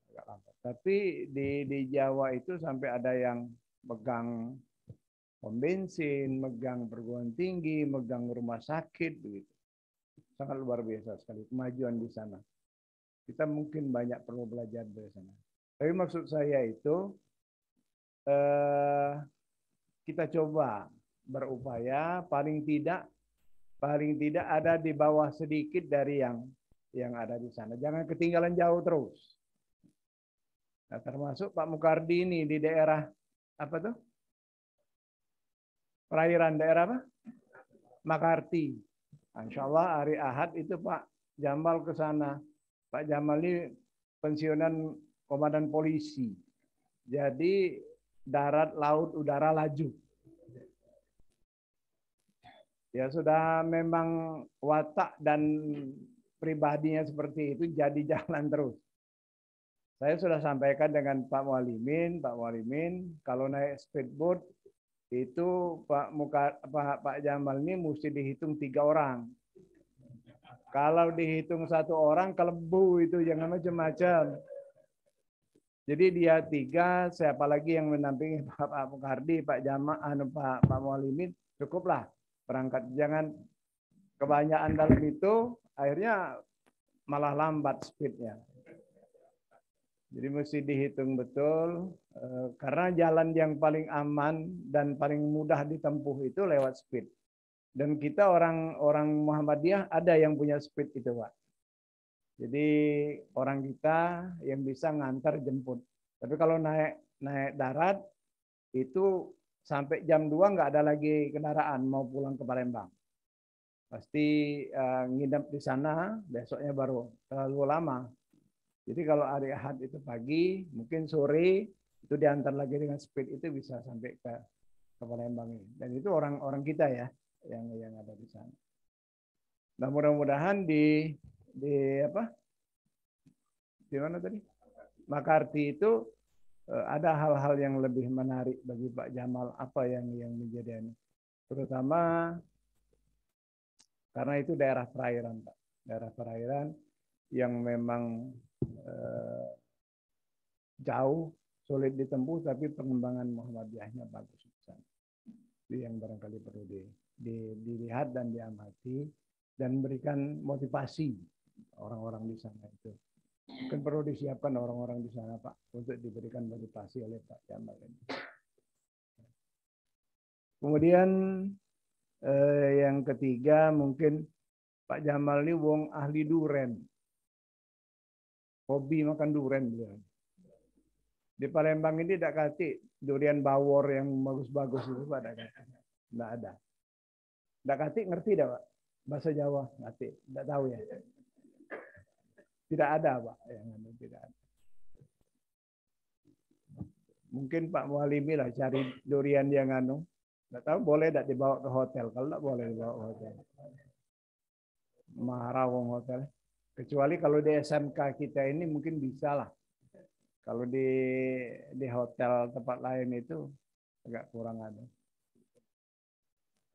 Agak lambat. Tapi di Jawa itu sampai ada yang megang pom bensin, megang perguruan tinggi, megang rumah sakit begitu. Sangat luar biasa sekali kemajuan di sana. Kita mungkin banyak perlu belajar dari sana. Tapi maksud saya itu kita coba berupaya paling tidak ada di bawah sedikit dari yang ada di sana. Jangan ketinggalan jauh terus. Nah, termasuk Pak Mukardi ini di daerah apa tuh? Perairan daerah apa? Makarti. Insya Allah hari Ahad itu Pak Jamal ke sana. Pak Jamal ini pensiunan komandan polisi. Jadi darat, laut, udara laju. Ya sudah memang watak dan pribadinya seperti itu jadi jalan terus. Saya sudah sampaikan dengan Pak Mualimin, kalau naik speedboat itu Pak Jamal ini mesti dihitung 3 orang. Kalau dihitung 1 orang kelebu itu jangan macam-macam. Jadi dia 3, siapa lagi yang mendampingi Pak Mukardi, Pak Jamal, Pak Mualimin, cukuplah berangkat. Jangan kebanyakan dalam itu, akhirnya malah lambat speednya. Jadi mesti dihitung betul, karena jalan yang paling aman dan paling mudah ditempuh itu lewat speed. Dan kita orang Muhammadiyah ada yang punya speed itu, Pak. Jadi orang kita yang bisa ngantar jemput. Tapi kalau naik darat itu sampai jam 2 nggak ada lagi kendaraan mau pulang ke Palembang. pasti nginep di sana, besoknya baru terlalu lama. Jadi kalau hari Ahad itu pagi, mungkin sore itu diantar lagi dengan speed itu bisa sampai ke Palembang ini. Dan itu orang-orang kita ya yang ada di sana. Nah, mudah-mudahan di mana tadi? Makarti itu ada hal-hal yang lebih menarik bagi Pak Jamal, apa yang menjadi ini. Terutama karena itu daerah perairan, Pak. Daerah perairan yang memang jauh, sulit ditempuh, tapi pengembangan Muhammadiyahnya bagus. Itu yang barangkali perlu dilihat dan diamati dan berikan motivasi orang-orang di sana itu. Mungkin perlu disiapkan orang-orang di sana, Pak, untuk diberikan motivasi oleh Pak Jamal ini. Kemudian yang ketiga mungkin Pak Jamal ini wong ahli duren. Hobi makan duren beliau. Di Palembang ini tidak kasih durian bawor yang bagus-bagus itu, Pak, tidak ada. Tidak kasih ngerti dah, Pak? Bahasa Jawa ngerti, tidak tahu ya. Tidak ada, Pak, yang tidak ada. Mungkin Pak Mualimi lah cari durian yang nggak tahu boleh tidak dibawa ke hotel. Kalau tidak boleh dibawa ke hotel. Maharawong hotel. Kecuali kalau di SMK kita ini mungkin bisa lah. Kalau di hotel tempat lain itu agak kurang ada.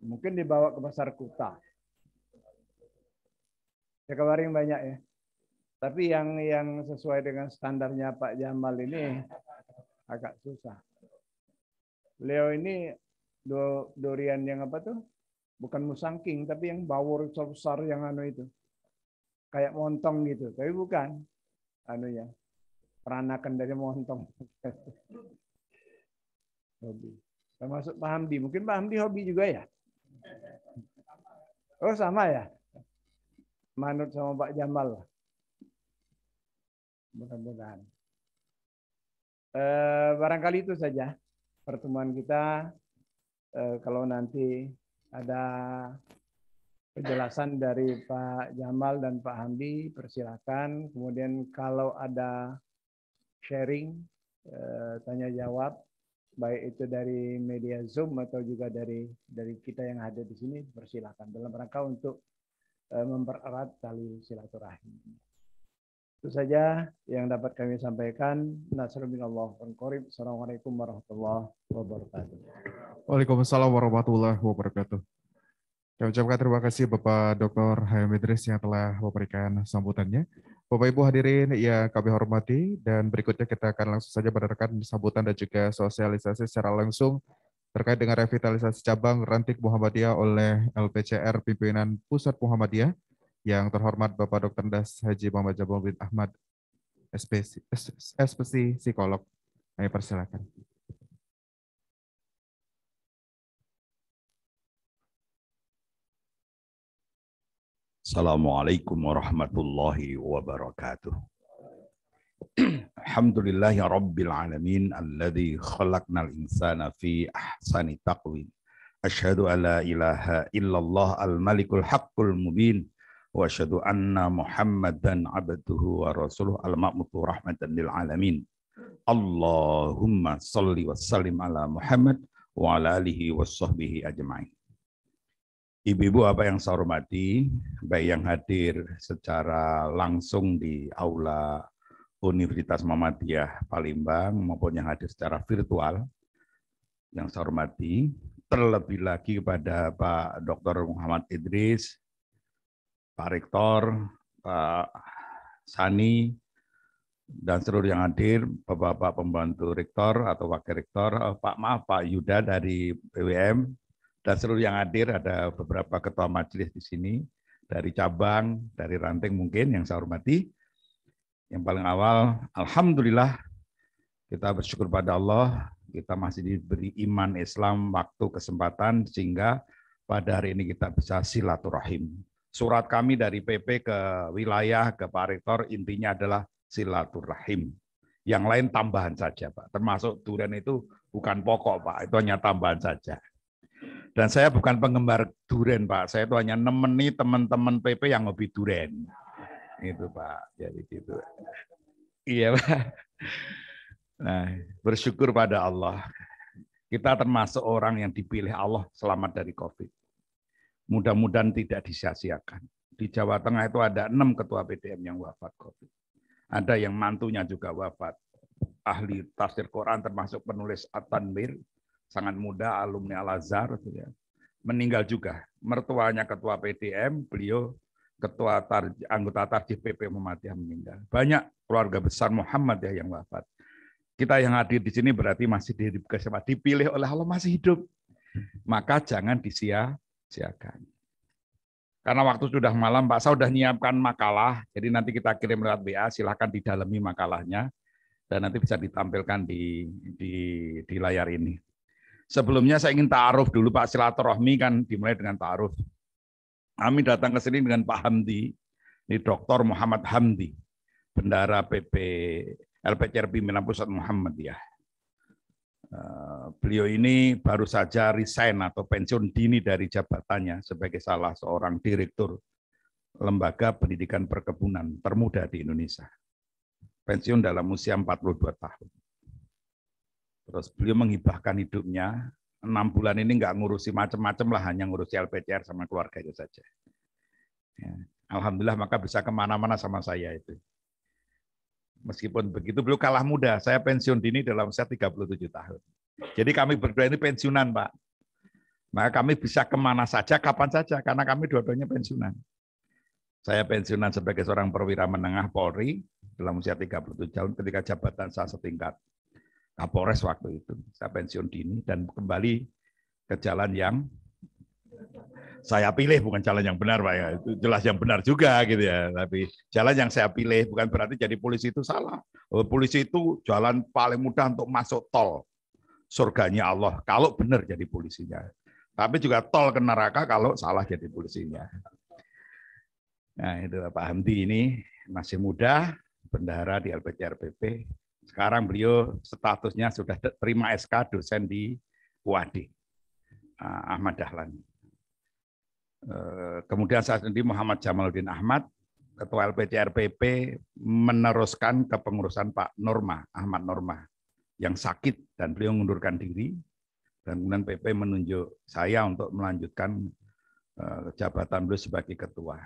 Mungkin dibawa ke pasar Kuta. Ya kemarin banyak ya. Tapi yang sesuai dengan standarnya Pak Jamal ini agak susah. Beliau ini durian yang apa tuh? Bukan musangking, tapi yang bawor besar yang itu. Kayak montong gitu, tapi bukan. Anunya. Peranakan dari montong. Hobi. Termasuk Pak Hamdi. Mungkin Pak Hamdi hobi juga ya? Oh sama ya? Manut sama Pak Jamal. Mudah-mudahan. Barangkali itu saja pertemuan kita. Kalau nanti ada penjelasan dari Pak Jamal dan Pak Hamdi, persilakan. Kemudian kalau ada sharing, tanya jawab, baik itu dari media Zoom atau juga dari kita yang ada di sini, persilakan. Dalam rangka untuk mempererat tali silaturahim. Itu saja yang dapat kami sampaikan. Nasrul minallah wal qarib. Assalamualaikum warahmatullahi wabarakatuh. Waalaikumsalam warahmatullahi wabarakatuh. Kami ucapkan terima kasih Bapak Dr. Hayam Idris yang telah memberikan sambutannya. Bapak Ibu hadirin yang kami hormati, dan berikutnya kita akan langsung saja mendengarkan sambutan dan juga sosialisasi secara langsung terkait dengan revitalisasi cabang Ranting Muhammadiyah oleh LPCR Pimpinan Pusat Muhammadiyah. Yang terhormat Bapak Dr. Das Haji Muhammad Jabal bin Ahmad, SPC Psikolog. Kami persilakan. Assalamualaikum warahmatullahi wabarakatuh. Alhamdulillahi rabbil alamin alladzi khalaqnal insana fi ahsani taqwim. Asyhadu an la ilaha illallah al-malikul haqqul mubin. Wa asyhadu anna Muhammadan abduhu wa rasuluhu al-ma'mutu rahmatan lil alamin. Allahumma shalli wa sallim ala Muhammad wa ala alihi wa sahbihi ajma'in. Ibu-ibu apa yang saya hormati, baik yang hadir secara langsung di Aula Universitas Muhammadiyah Palembang maupun yang hadir secara virtual, yang saya hormati, terlebih lagi kepada Pak Dr. Muhammad Idris, Pak Rektor, Pak Sani, dan seluruh yang hadir, Bapak-Bapak pembantu Rektor atau Wakil Rektor, Pak Yuda dari PWM, dan seluruh yang hadir, ada beberapa ketua majelis di sini, dari cabang, dari ranting mungkin yang saya hormati. Yang paling awal, alhamdulillah, kita bersyukur pada Allah, kita masih diberi iman Islam, waktu, kesempatan, sehingga pada hari ini kita bisa silaturahim. Surat kami dari PP ke wilayah, ke Pak Rektor, intinya adalah silaturahim. Yang lain tambahan saja, Pak. Termasuk durian itu bukan pokok, Pak. Itu hanya tambahan saja. Dan saya bukan penggemar duren, Pak. Saya itu hanya nemeni teman-teman PP yang hobi duren. Itu, Pak. Jadi gitu. Iya, Pak. Nah, bersyukur pada Allah. Kita termasuk orang yang dipilih Allah selamat dari COVID. Mudah-mudahan tidak disia-siakan. Di Jawa Tengah itu ada 6 ketua PDM yang wafat COVID. Ada yang mantunya juga wafat. Ahli tafsir Quran termasuk penulis At-Tanwir, sangat muda, alumni Al-Azhar. Meninggal juga. Mertuanya ketua PDM, beliau ketua anggota Tarjih PP Muhammadiyah meninggal. Banyak keluarga besar Muhammadiyah yang wafat. Kita yang hadir di sini berarti masih dipilih oleh Allah, masih hidup. Maka jangan disia-siakan. Karena waktu sudah malam, Pak, saya sudah menyiapkan makalah, jadi nanti kita kirim lewat WA, silahkan didalami makalahnya, dan nanti bisa ditampilkan di layar ini. Sebelumnya saya ingin ta'aruf dulu, Pak, silaturahmi kan dimulai dengan ta'aruf. Kami datang ke sini dengan Pak Hamdi, ini Dr. Muhammad Hamdi, Bendahara PP LPCR Pimpinan Pusat Muhammadiyah. Beliau ini baru saja resign atau pensiun dini dari jabatannya sebagai salah seorang direktur lembaga pendidikan perkebunan termuda di Indonesia. Pensiun dalam usia 42 tahun. Terus beliau menghibahkan hidupnya, 6 bulan ini nggak ngurusi macam-macam lah, hanya ngurusi LPCR sama keluarganya saja. Ya. Alhamdulillah maka bisa kemana-mana sama saya itu. Meskipun begitu, beliau kalah muda. Saya pensiun dini dalam usia 37 tahun. Jadi kami berdua ini pensiunan, Pak. Maka kami bisa kemana saja, kapan saja, karena kami dua-duanya pensiunan. Saya pensiunan sebagai seorang perwira menengah Polri dalam usia 37 tahun ketika jabatan saya setingkat Kapolres waktu itu. Saya pensiun dini dan kembali ke jalan yang saya pilih, bukan jalan yang benar, Pak, ya. Itu jelas yang benar juga gitu ya. Tapi jalan yang saya pilih bukan berarti jadi polisi itu salah. Polisi itu jalan paling mudah untuk masuk tol surganya Allah kalau benar jadi polisinya. Tapi juga tol ke neraka kalau salah jadi polisinya. Nah, itu Pak Hamdi ini masih muda, bendahara di LPCR PP. Sekarang beliau statusnya sudah terima SK dosen di UAD Ahmad Dahlan. Kemudian saya sendiri Muhammad Jamaluddin Ahmad, Ketua LPCR PP, meneruskan kepengurusan Pak Norma, Ahmad Norma, yang sakit dan beliau mengundurkan diri, dan kemudian PP menunjuk saya untuk melanjutkan jabatan beliau sebagai ketua.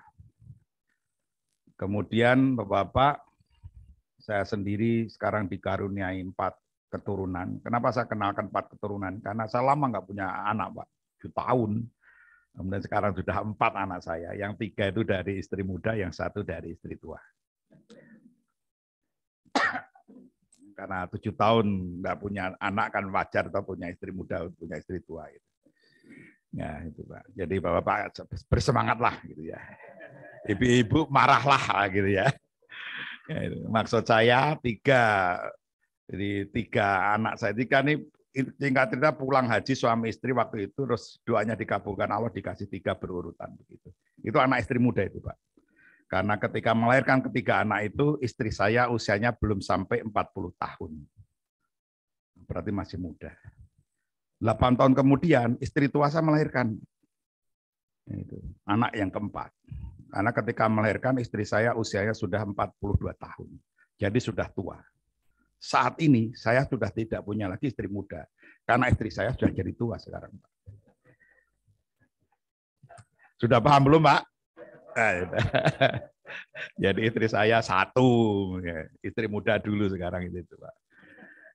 Kemudian Bapak-Bapak, saya sendiri sekarang dikaruniai 4 keturunan. Kenapa saya kenalkan 4 keturunan? Karena saya lama nggak punya anak, Pak, 7 tahun. Kemudian sekarang sudah 4 anak saya, yang 3 itu dari istri muda, yang 1 dari istri tua. Karena 7 tahun nggak punya anak kan wajar, atau punya istri muda, punya istri tua. Gitu. Ya itu Pak. Jadi Bapak bersemangatlah gitu ya. Ibu-ibu marahlah gitu ya. Ya itu. Maksud saya 3 anak saya 3 nih. Singkat cerita pulang haji suami istri waktu itu, terus doanya dikabulkan Allah, dikasih 3 berurutan begitu. Itu anak istri muda itu, Pak. Karena ketika melahirkan ketiga anak itu, istri saya usianya belum sampai 40 tahun. Berarti masih muda. 8 tahun kemudian istri tua saya melahirkan. Itu anak yang keempat. Karena ketika melahirkan istri saya usianya sudah 42 tahun. Jadi sudah tua. Saat ini saya sudah tidak punya lagi istri muda, karena istri saya sudah jadi tua sekarang, Pak. Sudah paham belum, Pak? Jadi istri saya 1, istri muda dulu sekarang itu, Pak.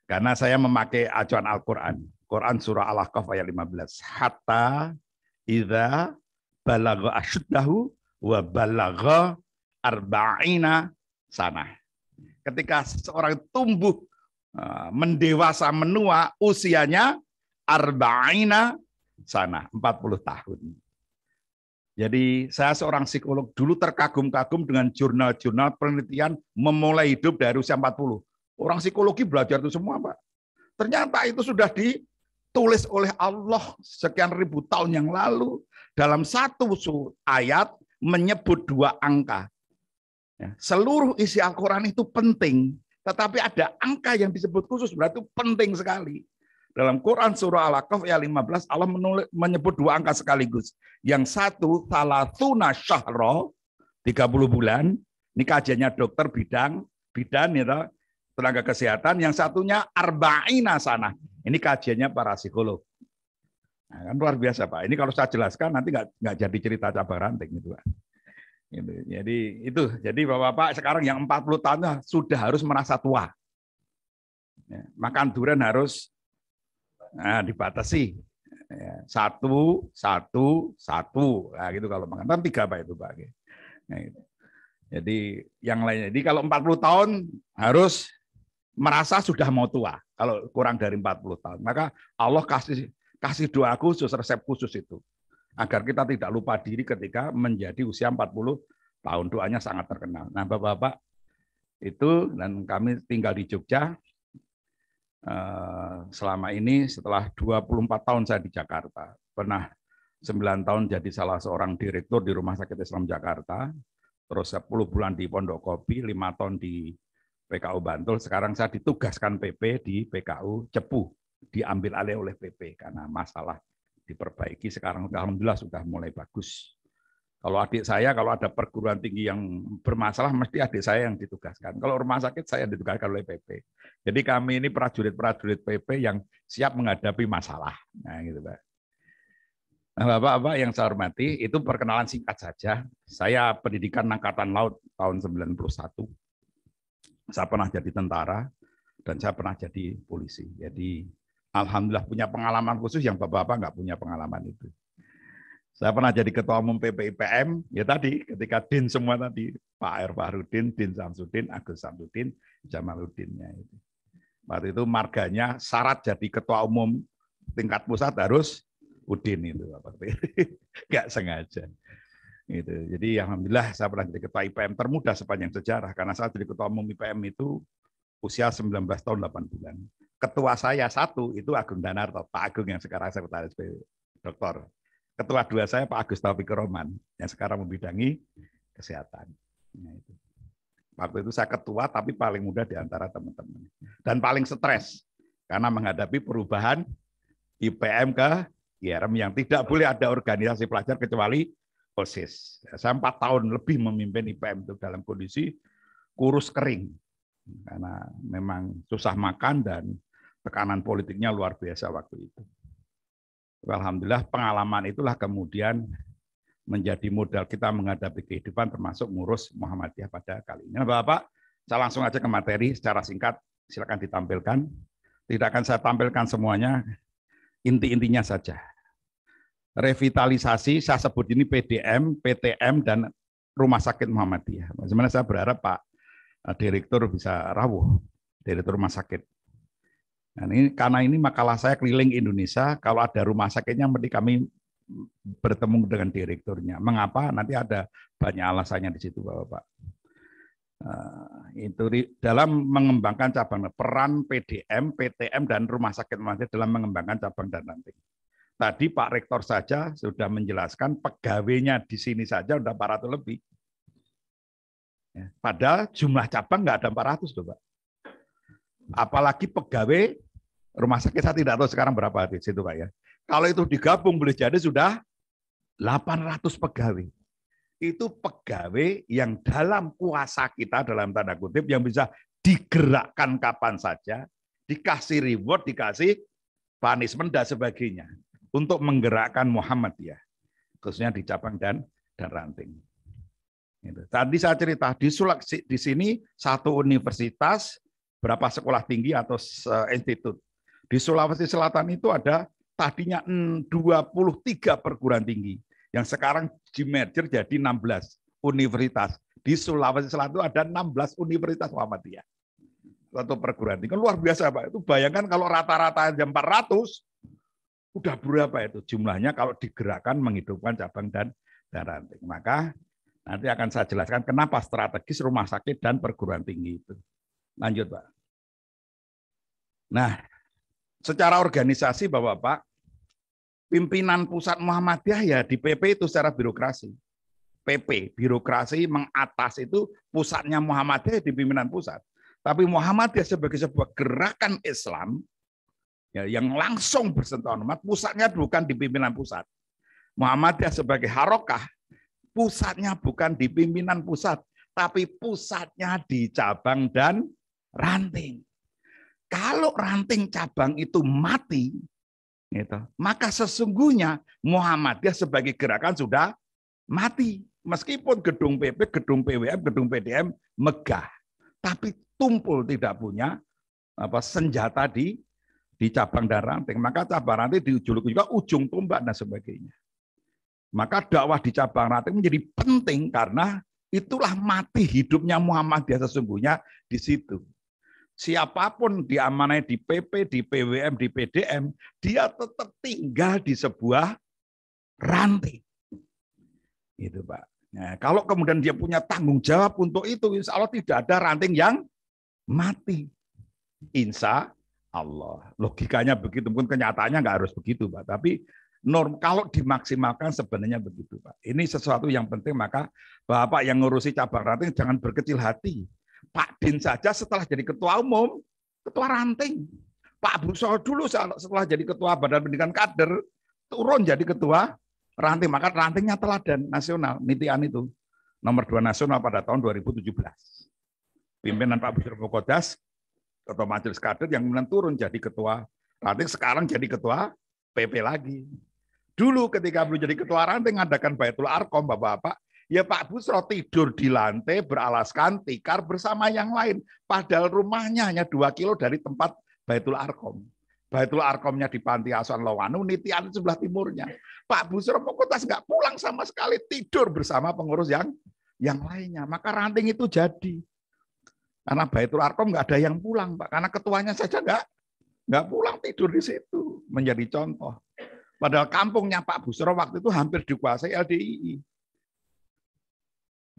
Karena saya memakai acuan Al-Quran. Quran surah Al-Ahqaf ayat 15. Hatta idza balagha asyuddahu wa balagha arba'ina sanah. Ketika seseorang tumbuh, mendewasa, menua, usianya arba'ina sana, 40 tahun. Jadi saya seorang psikolog dulu terkagum-kagum dengan jurnal-jurnal penelitian memulai hidup dari usia 40. Orang psikologi belajar itu semua, Pak. Ternyata itu sudah ditulis oleh Allah sekian ribu tahun yang lalu. Dalam 1 ayat menyebut 2 angka. Seluruh isi Al-Quran itu penting, tetapi ada angka yang disebut khusus, berarti penting sekali. Dalam Quran surah Al-A'raf ayat 15 Allah menyebut dua angka sekaligus. Yang satu salasuna syahra 30 bulan. Ini kajiannya dokter bidan ya, tenaga kesehatan. Yang satunya arba'ina sanah. Ini kajiannya para psikolog. Nah, kan luar biasa Pak. Ini kalau saya jelaskan nanti nggak jadi cerita cabang ranting itu Pak. Jadi Bapak-bapak sekarang yang 40 tahun sudah harus merasa tua. Ya, makan durian harus dibatasi. Ya, satu. Nah, gitu kalau makan. Kan 3 Pak itu Pak. Nah, gitu. Jadi yang lainnya. Jadi kalau 40 tahun harus merasa sudah mau tua. Kalau kurang dari 40 tahun. Maka Allah kasih doa khusus, resep khusus itu. Agar kita tidak lupa diri ketika menjadi usia 40 tahun. Doanya sangat terkenal. Nah, Bapak-bapak itu, dan kami tinggal di Jogja, selama ini setelah 24 tahun saya di Jakarta. Pernah 9 tahun jadi salah seorang direktur di Rumah Sakit Islam Jakarta, terus 10 bulan di Pondok Kopi, 5 tahun di PKU Bantul, sekarang saya ditugaskan PP di PKU Cepu, diambil alih oleh PP karena masalah diperbaiki. Sekarang alhamdulillah sudah mulai bagus. Kalau adik saya, kalau ada perguruan tinggi yang bermasalah, mesti adik saya yang ditugaskan. Kalau rumah sakit, saya ditugaskan oleh PP. Jadi kami ini prajurit-prajurit PP yang siap menghadapi masalah. Nah, gitu, Pak. Nah, Bapak-bapak yang saya hormati, itu perkenalan singkat saja. Saya pendidikan Angkatan Laut tahun 91. Saya pernah jadi tentara, dan saya pernah jadi polisi. Jadi, alhamdulillah punya pengalaman khusus yang Bapak-bapak nggak punya pengalaman itu. Saya pernah jadi ketua umum PPIPM, ya tadi ketika DIN semua tadi, Pak R. Fahrudin, DIN Samsudin, Agus Samsudin, Jamaluddin. Waktu itu marganya syarat jadi ketua umum tingkat pusat harus Udin itu, nggak sengaja. Gitu. Jadi alhamdulillah saya pernah jadi ketua IPM termuda sepanjang sejarah, karena saya jadi ketua umum IPM itu usia 19 tahun 8 bulan. Ketua saya satu itu Agung Danarto, Pak Agung yang sekarang sekretaris dokter. Ketua 2 saya Pak Agus Taufik Roman yang sekarang membidangi kesehatan. Nah, itu. Waktu itu saya ketua tapi paling muda di antara teman-teman dan paling stres karena menghadapi perubahan IPM ke IRM yang tidak boleh ada organisasi pelajar kecuali OSIS. Saya 4 tahun lebih memimpin IPM itu dalam kondisi kurus kering karena memang susah makan dan tekanan politiknya luar biasa waktu itu. Alhamdulillah pengalaman itulah kemudian menjadi modal kita menghadapi kehidupan termasuk ngurus Muhammadiyah pada kali ini. Nah, Bapak, saya langsung aja ke materi secara singkat, silakan ditampilkan. Tidak akan saya tampilkan semuanya, inti-intinya saja. Revitalisasi, saya sebut ini PDM, PTM, dan Rumah Sakit Muhammadiyah. Sebenarnya saya berharap Pak Direktur bisa rawuh, Direktur Rumah Sakit. Nah, ini karena ini makalah saya keliling Indonesia, kalau ada rumah sakitnya mesti kami bertemu dengan direkturnya. Mengapa? Nanti ada banyak alasannya di situ, Bapak. Itu dalam mengembangkan cabang peran PDM, PTM dan Rumah Sakit Muhammadiyah dalam mengembangkan cabang dan ranting. Tadi Pak Rektor saja sudah menjelaskan pegawainya di sini saja udah 400 lebih. Padahal jumlah cabang nggak ada 400 loh, Pak. Apalagi pegawai rumah sakit, saya tidak tahu sekarang berapa di situ Pak ya. Kalau itu digabung boleh jadi sudah 800 pegawai. Itu pegawai yang dalam kuasa kita dalam tanda kutip yang bisa digerakkan kapan saja, dikasih reward, dikasih punishment dan sebagainya untuk menggerakkan Muhammadiyah, khususnya di cabang dan ranting. Tadi saya cerita di sini satu universitas, berapa sekolah tinggi atau institut. Di Sulawesi Selatan itu ada tadinya 23 perguruan tinggi, yang sekarang di-merger jadi 16 universitas. Di Sulawesi Selatan itu ada 16 universitas Muhammadiyah. Satu perguruan tinggi. Luar biasa Pak. Itu bayangkan kalau rata-rata aja 400, udah berapa itu jumlahnya kalau digerakkan menghidupkan cabang dan ranting. Maka nanti akan saya jelaskan kenapa strategis rumah sakit dan perguruan tinggi itu. Lanjut, Pak. Nah, secara organisasi, Bapak-bapak, pimpinan pusat Muhammadiyah ya di PP itu secara birokrasi. PP, birokrasi mengatas itu pusatnya Muhammadiyah di pimpinan pusat. Tapi Muhammadiyah sebagai sebuah gerakan Islam, Ya, yang langsung bersentuhan umat, pusatnya bukan di pimpinan pusat. Muhammadiyah sebagai harokah, pusatnya bukan di pimpinan pusat, tapi pusatnya di cabang dan ranting. Kalau ranting cabang itu mati, gitu, maka sesungguhnya Muhammadiyah sebagai gerakan sudah mati. Meskipun gedung PP, gedung PWM, gedung PDM megah, tapi tumpul tidak punya senjata di cabang dan ranting. Maka cabang ranting dijuluki juga ujung tombak dan sebagainya. Maka dakwah di cabang ranting menjadi penting karena itulah mati hidupnya Muhammadiyah sesungguhnya di situ. Siapapun diamanai di PP, di PWM, di PDM, dia tetap tinggal di sebuah ranting. Itu Pak. Nah, kalau kemudian dia punya tanggung jawab untuk itu, insya Allah tidak ada ranting yang mati. Insya Allah. Logikanya begitu, mungkin kenyataannya nggak harus begitu Pak. Tapi kalau dimaksimalkan sebenarnya begitu Pak. Ini sesuatu yang penting, maka Bapak yang ngurusi cabang ranting jangan berkecil hati. Pak Din saja setelah jadi ketua umum, ketua ranting. Pak Busol dulu setelah jadi ketua Badan Pendidikan Kader, turun jadi ketua ranting. Maka rantingnya teladan nasional, Nitian itu. Nomor 2 nasional pada tahun 2017. Pimpinan Pak Busro Mukodas, ketua Majelis Kader yang kemudian turun jadi ketua ranting, sekarang jadi ketua PP lagi. Dulu ketika belum jadi ketua ranting, ngadakan Baitul Arkom, Bapak-Bapak, ya Pak Busro tidur di lantai beralaskan tikar bersama yang lain. Padahal rumahnya hanya 2 kilo dari tempat Baitul Arkom. Baitul Arkomnya di Panti Asuhan Lowanu, Nitian sebelah timurnya. Pak Busro Mukodas nggak pulang sama sekali, tidur bersama pengurus yang lainnya. Maka ranting itu jadi. Karena Baitul Arkom nggak ada yang pulang, Pak. Karena ketuanya saja nggak pulang, tidur di situ. Menjadi contoh. Padahal kampungnya Pak Busro waktu itu hampir dikuasai LDII.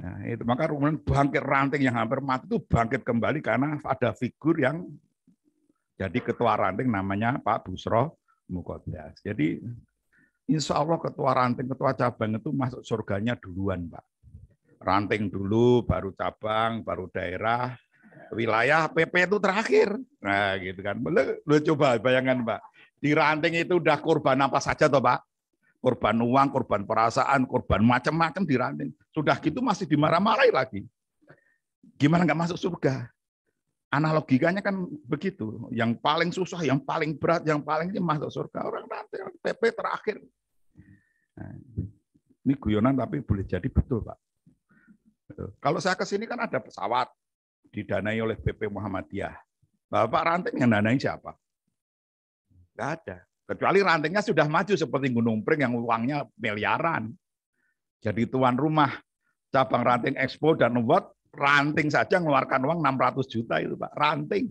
Nah, itu maka kemudian bangkit ranting yang hampir mati itu bangkit kembali karena ada figur yang jadi ketua ranting namanya Pak Busro Mukodas. Jadi insya Allah ketua ranting, ketua cabang itu masuk surganya duluan Pak. Ranting dulu, baru cabang, baru daerah, wilayah PP itu terakhir. Nah gitu kan. Lu coba bayangkan Pak, di ranting itu udah korban apa saja toh Pak? Korban uang, korban perasaan, korban macam-macam di ranting. Sudah gitu masih dimarah-marahi lagi. Gimana nggak masuk surga? Analogikanya kan begitu. Yang paling susah, yang paling berat, yang paling ini masuk surga. Orang ranting, PP terakhir. Nah, ini guyonan tapi boleh jadi betul Pak. Kalau saya ke sini kan ada pesawat didanai oleh PP Muhammadiyah. Bapak ranting yang danai siapa? Nggak ada. Kecuali rantingnya sudah maju seperti Gunung Pring yang uangnya miliaran. Jadi tuan rumah cabang ranting Expo dan Award, ranting saja mengeluarkan uang 600 juta itu Pak, ranting.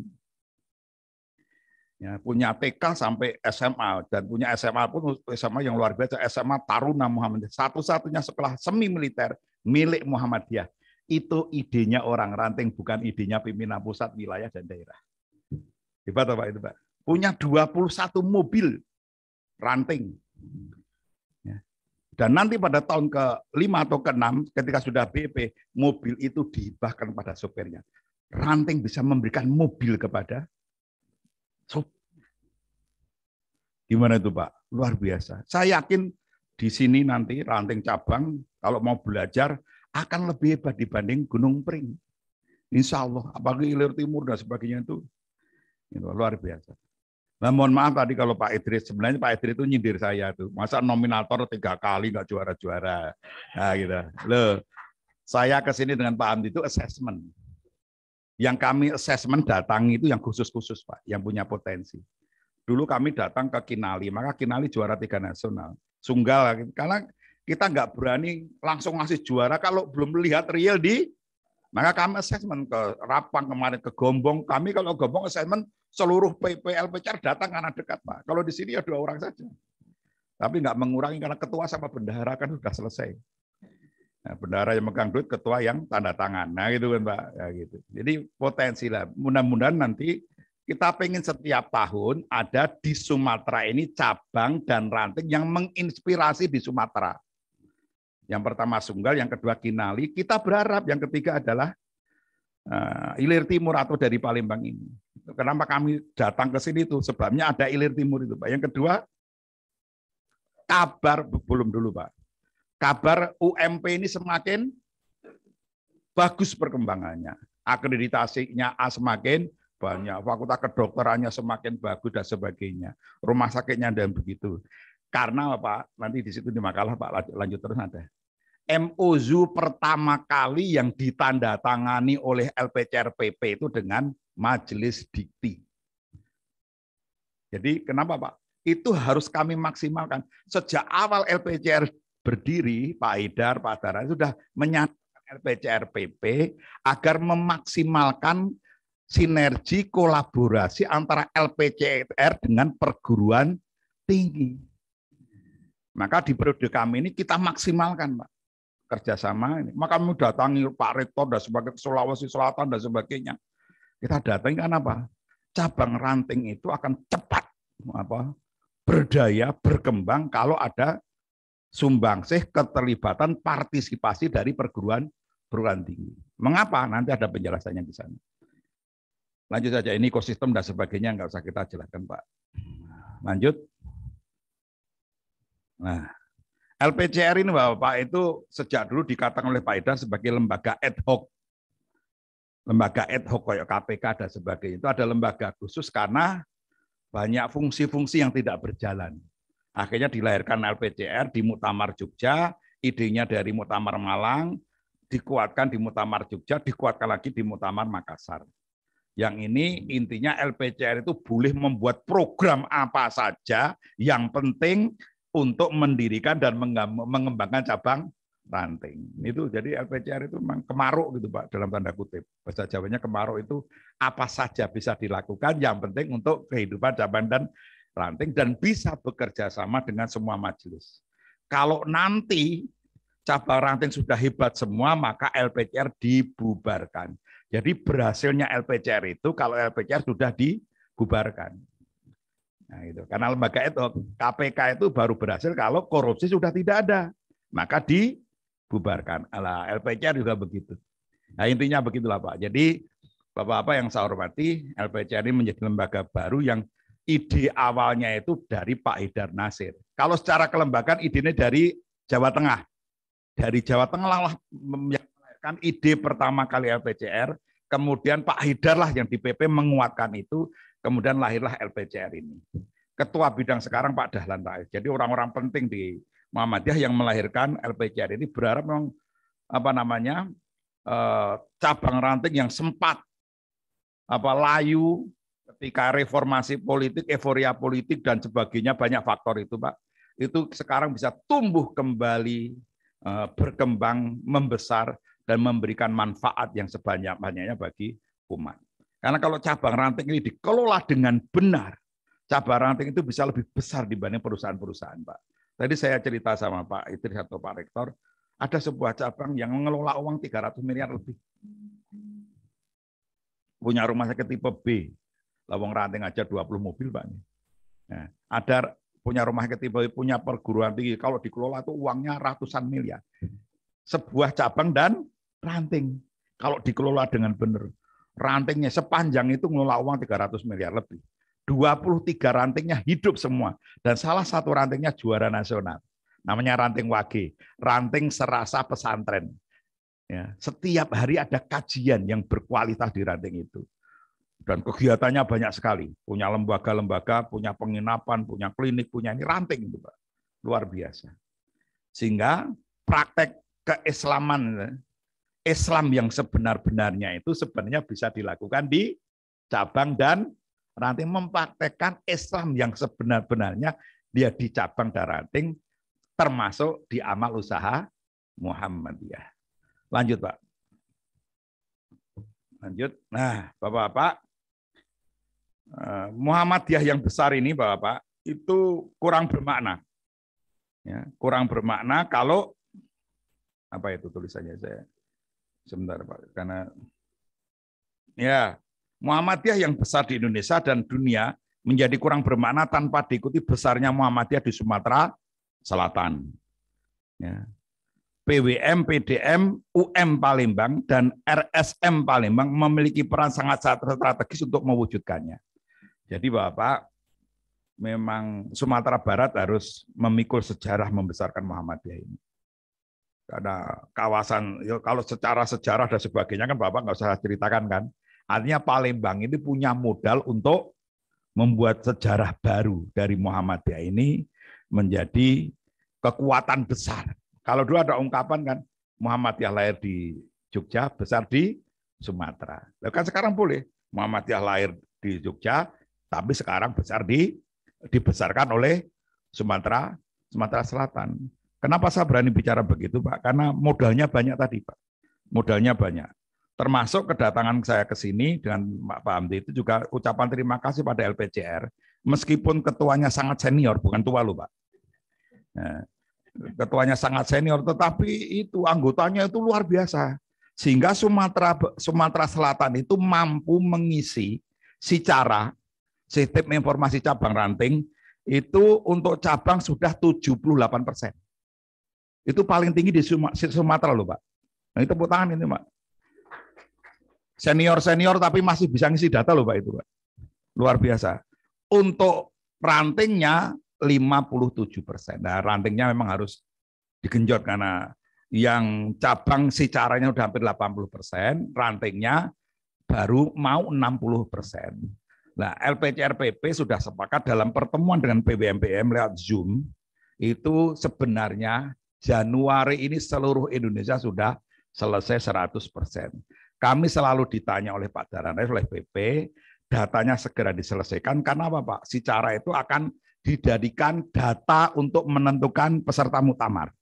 Ya, punya TK sampai SMA dan punya SMA pun SMA yang luar biasa, SMA Taruna Muhammadiyah. Satu-satunya sekolah semi militer milik Muhammadiyah. Itu idenya orang ranting, bukan idenya pimpinan pusat, wilayah dan daerah. Hebat Pak itu Pak. Punya 21 mobil ranting. Dan nanti pada tahun ke-5 atau ke-6 ketika sudah BP, mobil itu dihibahkan pada sopirnya. Ranting bisa memberikan mobil kepada sopir. Gimana itu Pak? Luar biasa. Saya yakin di sini nanti ranting cabang kalau mau belajar akan lebih hebat dibanding Gunung Pring. Insya Allah, apalagi Ilir Timur dan sebagainya itu luar biasa. Nah, mohon maaf tadi kalau Pak Idris, sebenarnya Pak Idris itu nyindir saya tuh. Masa nominator 3 kali nggak juara-juara. Nah, gitu. Loh, saya ke sini dengan Pak Hamdi itu assessment. Yang kami assessment datangi itu yang khusus-khusus Pak, yang punya potensi. Dulu kami datang ke Kinali, maka Kinali juara 3 nasional. Sunggal, karena kita nggak berani langsung ngasih juara kalau belum melihat real maka kami assessment ke Rapang kemarin, ke Gombong. Kami kalau Gombong assessment seluruh PPL-PCR datang karena dekat Pak. Kalau di sini ya 2 orang saja. Tapi nggak mengurangi karena ketua sama bendahara kan sudah selesai. Nah, bendahara yang megang duit, ketua yang tanda tangan. Nah gitu kan Pak. Ya, gitu. Jadi potensi lah. Mudah-mudahan nanti kita pengen setiap tahun ada di Sumatera ini cabang dan ranting yang menginspirasi di Sumatera. Yang pertama Sunggal, yang kedua Kinali. Kita berharap yang ketiga adalah Ilir Timur atau dari Palembang ini. Kenapa kami datang ke sini itu? Sebabnya ada Ilir Timur itu, Pak. Yang kedua, kabar belum dulu, Pak. Kabar UMP ini semakin bagus perkembangannya. Akreditasinya semakin banyak, fakultas kedokterannya semakin bagus dan sebagainya. Rumah sakitnya dan begitu. Karena Pak, nanti di situ di makalah Pak lanjut terus ada. MOU pertama kali yang ditandatangani oleh LPCRPP itu dengan Majelis Dikti. Jadi kenapa Pak? Itu harus kami maksimalkan. Sejak awal LPCR berdiri, Pak Haidar, Pak Dara sudah menyatakan LPCRPP agar memaksimalkan sinergi kolaborasi antara LPCR dengan perguruan tinggi. Maka di periode kami ini kita maksimalkan, Pak, kerjasama ini. Maka kami datangi Pak Rektor dan sebagainya, Sulawesi Selatan dan sebagainya. Kita datangi kan apa? Cabang ranting itu akan cepat berdaya, berkembang kalau ada sumbangsih keterlibatan partisipasi dari perguruan tinggi. Mengapa? Nanti ada penjelasannya di sana. Lanjut saja, ini ekosistem dan sebagainya nggak usah kita jelaskan, Pak. Lanjut. Nah, LPCR ini Bapak itu sejak dulu dikatakan oleh Pak Haidar sebagai lembaga ad hoc. Lembaga ad hoc kayak KPK dan sebagainya. Itu ada lembaga khusus karena banyak fungsi-fungsi yang tidak berjalan. Akhirnya dilahirkan LPCR di Muktamar Jogja, idenya dari Muktamar Malang, dikuatkan di Muktamar Jogja, dikuatkan lagi di Muktamar Makassar. Yang ini intinya LPCR itu boleh membuat program apa saja yang penting untuk mendirikan dan mengembangkan cabang ranting. Itu jadi LPCR itu memang kemaruk gitu Pak, dalam tanda kutip. Bahasa Jawanya kemaruk itu apa saja bisa dilakukan, yang penting untuk kehidupan cabang dan ranting dan bisa bekerja sama dengan semua majelis. Kalau nanti cabang ranting sudah hebat semua, maka LPCR dibubarkan. Jadi berhasilnya LPCR itu kalau LPCR sudah dibubarkan. Nah, itu. Karena lembaga itu KPK itu baru berhasil kalau korupsi sudah tidak ada, maka dibubarkan. Alah, LPCR juga begitu. Nah, intinya begitulah Pak. Jadi Bapak-bapak yang saya hormati, LPCR ini menjadi lembaga baru yang ide awalnya itu dari Pak Haidar Nasir. Kalau secara kelembagaan idenya dari Jawa Tengah. Dari Jawa Tengah lah yang melahirkan ide pertama kali LPCR, kemudian Pak Haidar lah yang di PP menguatkan itu. Kemudian lahirlah LPCR ini. Ketua bidang sekarang Pak Dahlan Rais. Jadi orang-orang penting di Muhammadiyah yang melahirkan LPCR ini berharap memang cabang ranting yang sempat layu ketika reformasi politik, euforia politik dan sebagainya, banyak faktor itu Pak. Itu sekarang bisa tumbuh kembali, berkembang, membesar dan memberikan manfaat yang sebanyak-banyaknya bagi umat. Karena kalau cabang ranting ini dikelola dengan benar, cabang ranting itu bisa lebih besar dibanding perusahaan-perusahaan, Pak. Tadi saya cerita sama Pak Idris atau Pak Rektor, ada sebuah cabang yang mengelola uang 300 miliar lebih. Punya rumah sakit tipe B, lawang ranting aja 20 mobil, Pak. Nah, ada punya rumah sakit tipe B, punya perguruan tinggi, kalau dikelola itu uangnya ratusan miliar. Sebuah cabang dan ranting, kalau dikelola dengan benar. Rantingnya sepanjang itu ngelola uang 300 miliar lebih. 23 rantingnya hidup semua. Dan salah satu rantingnya juara nasional. Namanya ranting Wage. Ranting serasa pesantren. Ya, setiap hari ada kajian yang berkualitas di ranting itu. Dan kegiatannya banyak sekali. Punya lembaga-lembaga, punya penginapan, punya klinik, punya ini ranting itu, Pak. Luar biasa. Sehingga praktek keislaman, Islam yang sebenar-benarnya itu sebenarnya bisa dilakukan di cabang dan ranting. Mempraktekkan Islam yang sebenar-benarnya dia di cabang dan ranting, termasuk di amal usaha Muhammadiyah. Lanjut Pak. Lanjut. Nah Bapak-Bapak, Muhammadiyah yang besar ini Bapak-Bapak itu kurang bermakna. Ya, kurang bermakna kalau apa itu tulisannya saya. Sebentar Pak, karena ya Muhammadiyah yang besar di Indonesia dan dunia menjadi kurang bermakna tanpa diikuti besarnya Muhammadiyah di Sumatera Selatan. Ya. PWM, PDM, UM Palembang, dan RSM Palembang memiliki peran sangat strategis untuk mewujudkannya. Jadi Bapak, memang Sumatera Barat harus memikul sejarah membesarkan Muhammadiyah ini. Karena kawasan, ya kalau secara sejarah dan sebagainya kan Bapak nggak usah ceritakan kan. Artinya Palembang ini punya modal untuk membuat sejarah baru dari Muhammadiyah ini menjadi kekuatan besar. Kalau dulu ada ungkapan kan, Muhammadiyah lahir di Jogja, besar di Sumatera. Lalu kan sekarang boleh, Muhammadiyah lahir di Jogja, tapi sekarang dibesarkan oleh Sumatera Selatan. Kenapa saya berani bicara begitu, Pak? Karena modalnya banyak tadi, Pak. Modalnya banyak. Termasuk kedatangan saya ke sini dengan Pak Hamdi itu juga ucapan terima kasih pada LPCR, meskipun ketuanya sangat senior, bukan tua loh, Pak. Nah, ketuanya sangat senior, tetapi itu anggotanya itu luar biasa. Sehingga Sumatera Selatan itu mampu mengisi secara sistem informasi cabang ranting itu untuk cabang sudah 78%. Itu paling tinggi di Sumatera loh, Pak. Nah, itu tepuk tangan ini, Pak. Senior tapi masih bisa ngisi data loh, Pak, itu, Pak. Luar biasa. Untuk rantingnya 57%. Nah, rantingnya memang harus digenjot karena yang cabang secaranya udah hampir 80%, rantingnya baru mau 60%. Nah, LPCRPP sudah sepakat dalam pertemuan dengan PBMPM lewat Zoom, itu sebenarnya Januari ini seluruh Indonesia sudah selesai 100%. Kami selalu ditanya oleh Pak Daranres, oleh PP, datanya segera diselesaikan, karena apa, Pak? Secara itu akan dijadikan data untuk menentukan peserta muktamar.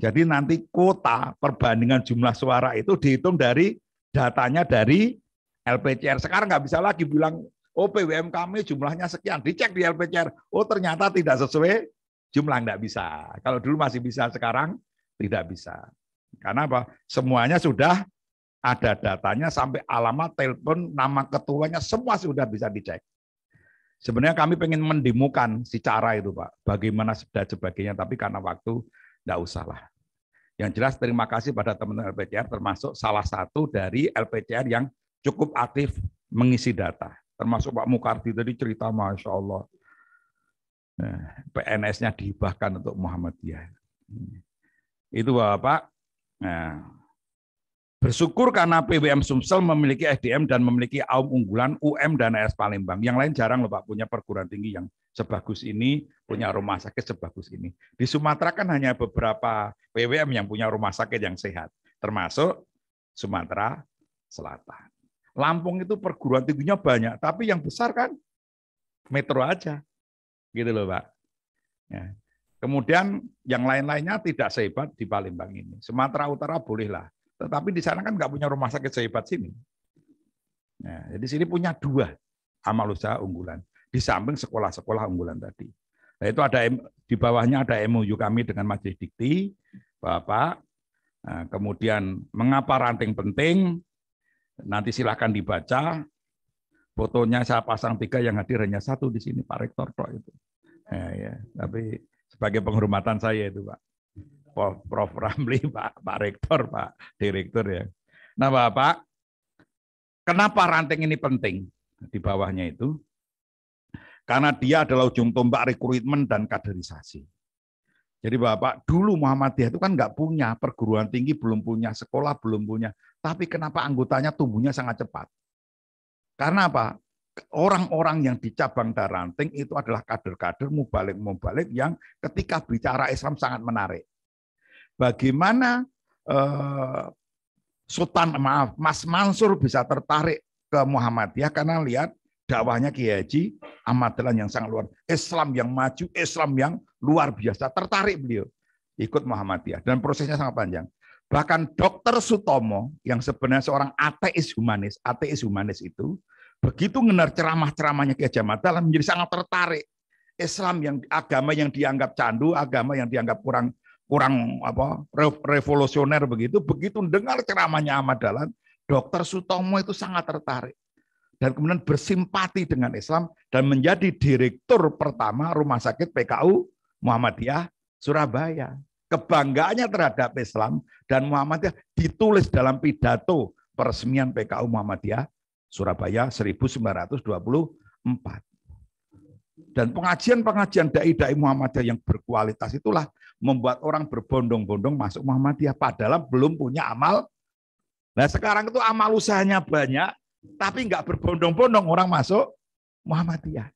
Jadi nanti kuota perbandingan jumlah suara itu dihitung dari datanya dari LPCR. Sekarang nggak bisa lagi bilang, oh PWM kami jumlahnya sekian, dicek di LPCR, oh ternyata tidak sesuai jumlah, nggak bisa. Kalau dulu masih bisa, sekarang tidak bisa. Karena apa? Semuanya sudah ada datanya sampai alamat, telepon, nama ketuanya, semua sudah bisa dicek. Sebenarnya kami pengen mendemokan secara itu, Pak, bagaimana dan sebagainya, tapi karena waktu enggak usah lah. Yang jelas terima kasih pada teman-teman LPCR, termasuk salah satu dari LPCR yang cukup aktif mengisi data. Termasuk Pak Mukardi tadi cerita, Masya Allah, PNS-nya dihibahkan untuk Muhammadiyah. Itu Bapak. Nah, bersyukur karena PWM Sumsel memiliki SDM dan memiliki AUM unggulan UM dan AS Palembang. Yang lain jarang loh, Pak, punya perguruan tinggi yang sebagus ini, punya rumah sakit sebagus ini. Di Sumatera kan hanya beberapa PWM yang punya rumah sakit yang sehat, termasuk Sumatera Selatan. Lampung itu perguruan tingginya banyak, tapi yang besar kan metro aja. Gitu loh, Pak. Ya. Kemudian yang lain-lainnya tidak sehebat di Palembang ini. Sumatera Utara bolehlah. Tetapi di sana kan nggak punya rumah sakit sehebat sini. Nah, jadi sini punya 2 amal usaha unggulan di samping sekolah-sekolah unggulan tadi. Nah, itu ada di bawahnya ada MOU kami dengan Majelis Dikti, Bapak. Nah, kemudian mengapa ranting penting? Nanti silahkan dibaca. Fotonya saya pasang 3, yang hadir hanya 1 di sini, Pak Rektor itu. Nah, ya, tapi sebagai penghormatan saya itu, Pak. Prof. Ramli, Pak Rektor, Pak Direktur ya. Nah, Bapak, kenapa ranting ini penting di bawahnya itu? Karena dia adalah ujung tombak rekrutmen dan kaderisasi. Jadi Bapak, dulu Muhammadiyah itu kan nggak punya perguruan tinggi, belum punya sekolah, belum punya. Tapi kenapa anggotanya tumbuhnya sangat cepat? Karena apa? Orang-orang yang di cabang dan ranting itu adalah kader-kader mubalik yang ketika bicara Islam sangat menarik. Bagaimana Mas Mansur bisa tertarik ke Muhammadiyah karena lihat dakwahnya Kiai Haji Ahmad Dahlan yang sangat luar, Islam yang maju, Islam yang luar biasa, tertarik beliau ikut Muhammadiyah dan prosesnya sangat panjang. Bahkan Dr. Sutomo yang sebenarnya seorang ateis humanis itu begitu mendengar ceramah-ceramahnya Kiai Haji Ahmad Dahlan menjadi sangat tertarik. Islam yang agama yang dianggap candu, agama yang dianggap kurang revolusioner begitu dengar ceramahnya Ahmad Dahlan, Dr. Sutomo itu sangat tertarik dan kemudian bersimpati dengan Islam dan menjadi direktur pertama Rumah Sakit PKU Muhammadiyah Surabaya. kebanggaannya terhadap Islam dan Muhammadiyah ditulis dalam pidato peresmian PKU Muhammadiyah Surabaya 1924. Dan pengajian-pengajian dai-dai Muhammadiyah yang berkualitas itulah membuat orang berbondong-bondong masuk Muhammadiyah padahal belum punya amal. Nah sekarang itu amal usahanya banyak, tapi nggak berbondong-bondong orang masuk Muhammadiyah.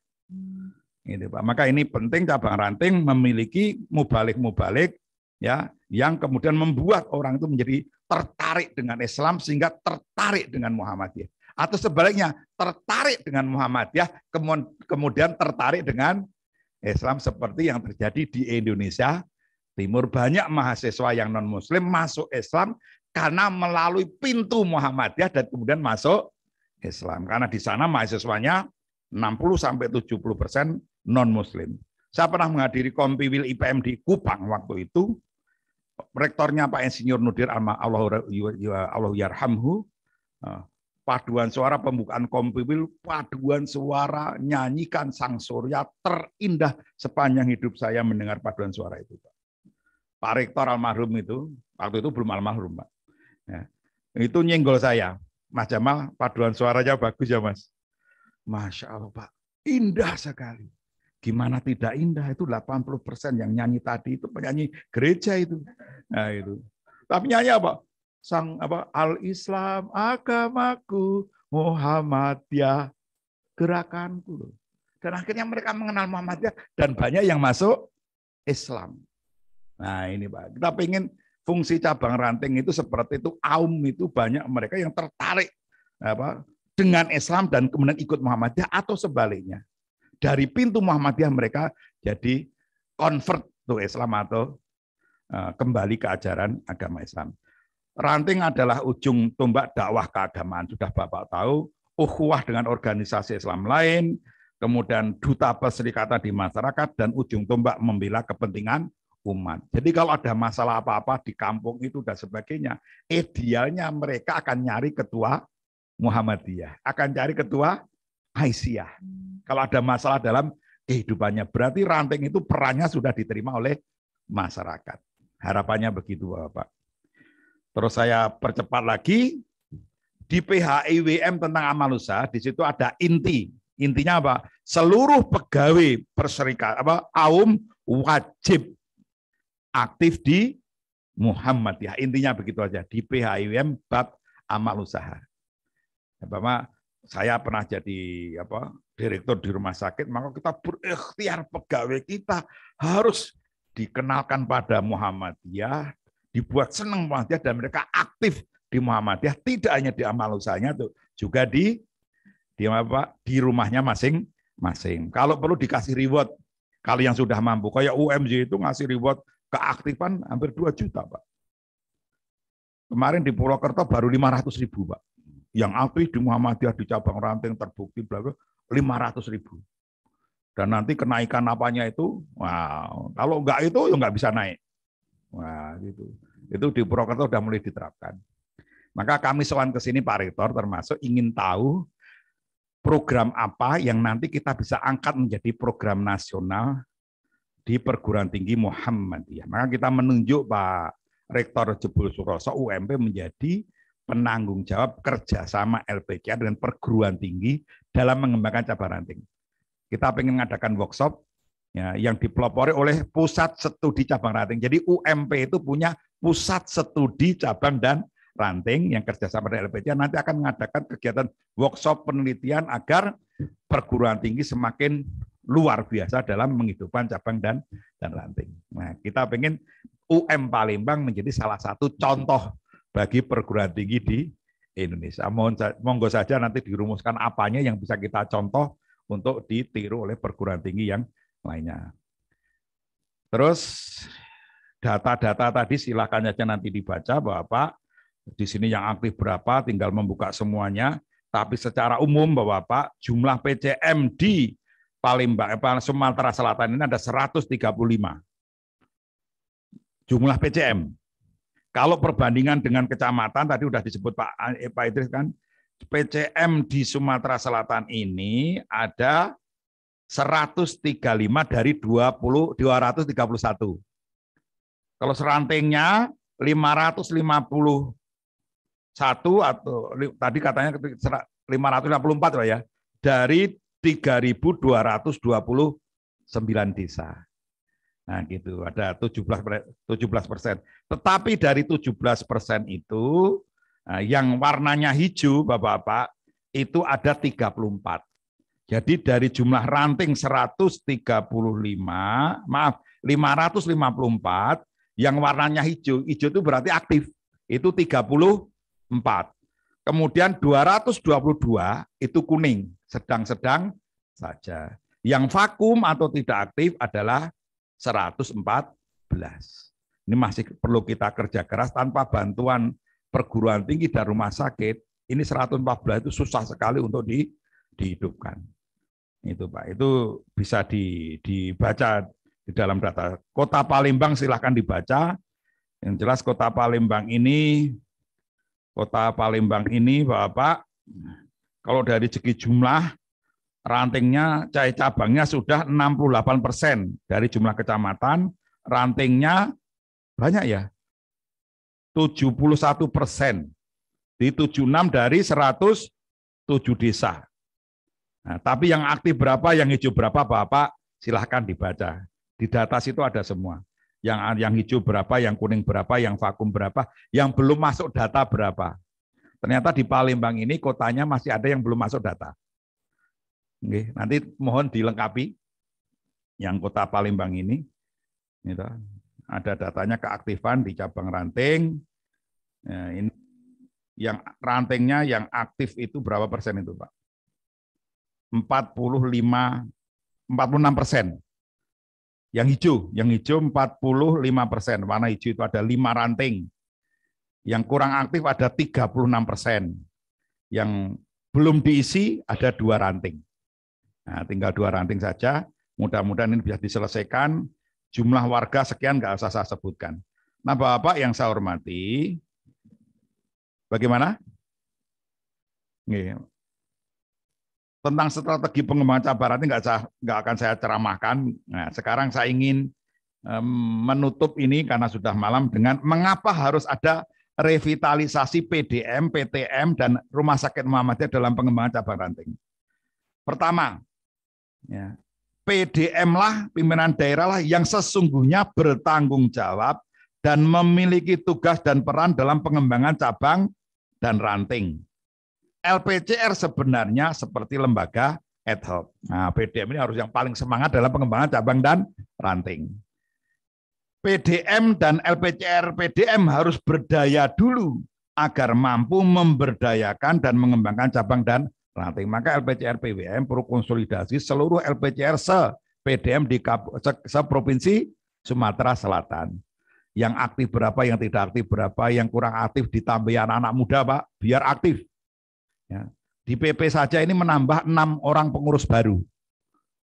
Ini Pak. Maka ini penting cabang ranting memiliki mubalik-mubalik ya, yang kemudian membuat orang itu menjadi tertarik dengan Islam sehingga tertarik dengan Muhammadiyah. Atau sebaliknya, tertarik dengan Muhammadiyah, kemudian tertarik dengan Islam seperti yang terjadi di Indonesia Timur. Banyak mahasiswa yang non-muslim masuk Islam karena melalui pintu Muhammadiyah dan kemudian masuk Islam. Karena di sana mahasiswanya 60-70% non-muslim. Saya pernah menghadiri Kompiwil IPM di Kupang waktu itu. Rektornya Pak Insinyur Nudir Allah yarhamhu. Paduan suara pembukaan Kompiwil, paduan suara nyanyikan Sang Surya terindah sepanjang hidup saya mendengar paduan suara itu. Pak Rektor almarhum itu, waktu itu belum almarhum Pak. Ya, itu nyenggol saya. Mas Jamal, paduan suaranya bagus ya Mas. Masya Allah Pak, indah sekali. Gimana tidak indah, itu 80% yang nyanyi tadi itu penyanyi gereja itu. Nah itu. Tapi nyanyi apa? Sang Al-Islam agamaku, Muhammadiyah gerakanku. Dan akhirnya mereka mengenal Muhammadiyah dan banyak yang masuk Islam. Nah ini Pak, kita pengen fungsi cabang ranting itu seperti itu, aum itu banyak mereka yang tertarik dengan Islam dan kemudian ikut Muhammadiyah atau sebaliknya. Dari pintu Muhammadiyah mereka jadi convert to Islam atau kembali ke ajaran agama Islam. Ranting adalah ujung tombak dakwah keagamaan. Sudah Bapak tahu, ukhuwah dengan organisasi Islam lain, kemudian duta perserikatan di masyarakat, dan ujung tombak membela kepentingan umat. Jadi kalau ada masalah apa-apa di kampung itu dan sebagainya, idealnya mereka akan nyari ketua Muhammadiyah, akan cari ketua Aisyah. Kalau ada masalah dalam kehidupannya, berarti ranting itu perannya sudah diterima oleh masyarakat. Harapannya begitu Bapak. Terus saya percepat lagi, di PHIWM tentang amal usaha, di situ ada inti. Intinya apa? Seluruh pegawai perserikatan aum wajib aktif di Muhammadiyah. Intinya begitu aja, di PHIWM bab amal usaha. Bapak, saya pernah jadi direktur di rumah sakit, maka kita berikhtiar pegawai kita harus dikenalkan pada Muhammadiyah, dibuat senang Muhammadiyah dan mereka aktif di Muhammadiyah, tidak hanya di amal usahanya tuh, juga di rumahnya masing-masing. Kalau perlu dikasih reward, kalau yang sudah mampu, kayak UMJ itu ngasih reward keaktifan hampir 2 juta Pak. Kemarin di Purwokerto baru 500.000 Pak. Yang aktif di Muhammadiyah di cabang ranting terbukti 500.000. Dan nanti kenaikan apanya itu, wow, kalau enggak itu ya enggak bisa naik. Wah, gitu. Itu di Purwokerto sudah mulai diterapkan. Maka kami sowan ke sini Pak Rektor termasuk ingin tahu program apa yang nanti kita bisa angkat menjadi program nasional di perguruan tinggi Muhammadiyah. Maka kita menunjuk Pak Rektor Jebul Suroso UMP menjadi penanggung jawab kerjasama LPK dengan perguruan tinggi dalam mengembangkan cabang ranting. Kita ingin mengadakan workshop ya, yang dipelopori oleh pusat studi cabang ranting. Jadi UMP itu punya pusat studi cabang dan ranting yang kerjasama dengan LPC nanti akan mengadakan kegiatan workshop penelitian agar perguruan tinggi semakin luar biasa dalam menghidupkan cabang dan ranting. Nah, kita pengen UM Palembang menjadi salah satu contoh bagi perguruan tinggi di Indonesia. Monggo saja nanti dirumuskan apanya yang bisa kita contoh untuk ditiru oleh perguruan tinggi yang lainnya. Terus data-data tadi silakan saja nanti dibaca Bapak. Di sini yang aktif berapa, tinggal membuka semuanya. Tapi secara umum Bapak, jumlah PCM di Palembang, Sumatera Selatan ini ada 135. Jumlah PCM. Kalau perbandingan dengan kecamatan tadi sudah disebut Pak Idris kan, PCM di Sumatera Selatan ini ada 135 dari 231. Kalau serantingnya 551 atau tadi katanya 554 lah ya, dari 3.229 desa. Nah gitu, ada 17%. Tetapi dari 17% itu, yang warnanya hijau Bapak-Bapak, itu ada 34. Jadi dari jumlah ranting 554, yang warnanya hijau itu berarti aktif, itu 34. Kemudian 222 itu kuning, sedang-sedang saja. Yang vakum atau tidak aktif adalah 114. Ini masih perlu kita kerja keras tanpa bantuan perguruan tinggi dan rumah sakit. Ini 114 itu susah sekali untuk dihidupkan. Itu Pak, itu bisa dibaca di dalam data. Kota Palembang silahkan dibaca. Yang jelas Kota Palembang ini Bapak, kalau dari segi jumlah rantingnya, cabangnya sudah 68% dari jumlah kecamatan, rantingnya banyak ya, 71%, di 76 dari 107 desa. Nah, tapi yang aktif berapa, yang hijau berapa Bapak, silahkan dibaca. Di data situ ada semua. Yang hijau berapa, yang kuning berapa, yang vakum berapa, yang belum masuk data berapa. Ternyata di Palembang ini kotanya masih ada yang belum masuk data. Oke, nanti mohon dilengkapi yang Kota Palembang ini. Gitu. Ada datanya keaktifan di cabang ranting. Nah, ini yang rantingnya yang aktif itu berapa persen itu Pak? 46%. Yang hijau 45%. Warna hijau itu ada 5 ranting. Yang kurang aktif ada 36%. Yang belum diisi ada 2 ranting. Nah, tinggal 2 ranting saja. Mudah-mudahan ini bisa diselesaikan. Jumlah warga sekian nggak usah saya sebutkan. Nah, Bapak yang saya hormati, bagaimana? Nih. Tentang strategi pengembangan cabang ranting nggak akan saya ceramahkan. Nah, sekarang saya ingin menutup ini karena sudah malam dengan mengapa harus ada revitalisasi PDM, PTM, dan Rumah Sakit Muhammadiyah dalam pengembangan cabang ranting. Pertama, ya, PDM lah, pimpinan daerah lah yang sesungguhnya bertanggung jawab dan memiliki tugas dan peran dalam pengembangan cabang dan ranting. LPCR sebenarnya seperti lembaga ad hoc. Nah, PDM ini harus yang paling semangat dalam pengembangan cabang dan ranting. PDM dan LPCR PDM harus berdaya dulu agar mampu memberdayakan dan mengembangkan cabang dan ranting. Maka LPCR PWM perlu konsolidasi seluruh LPCR se-PDM di se-provinsi Sumatera Selatan. Yang aktif berapa, yang tidak aktif berapa, yang kurang aktif ditambah anak-anak muda Pak, biar aktif. Ya. Di PP saja ini menambah 6 orang pengurus baru.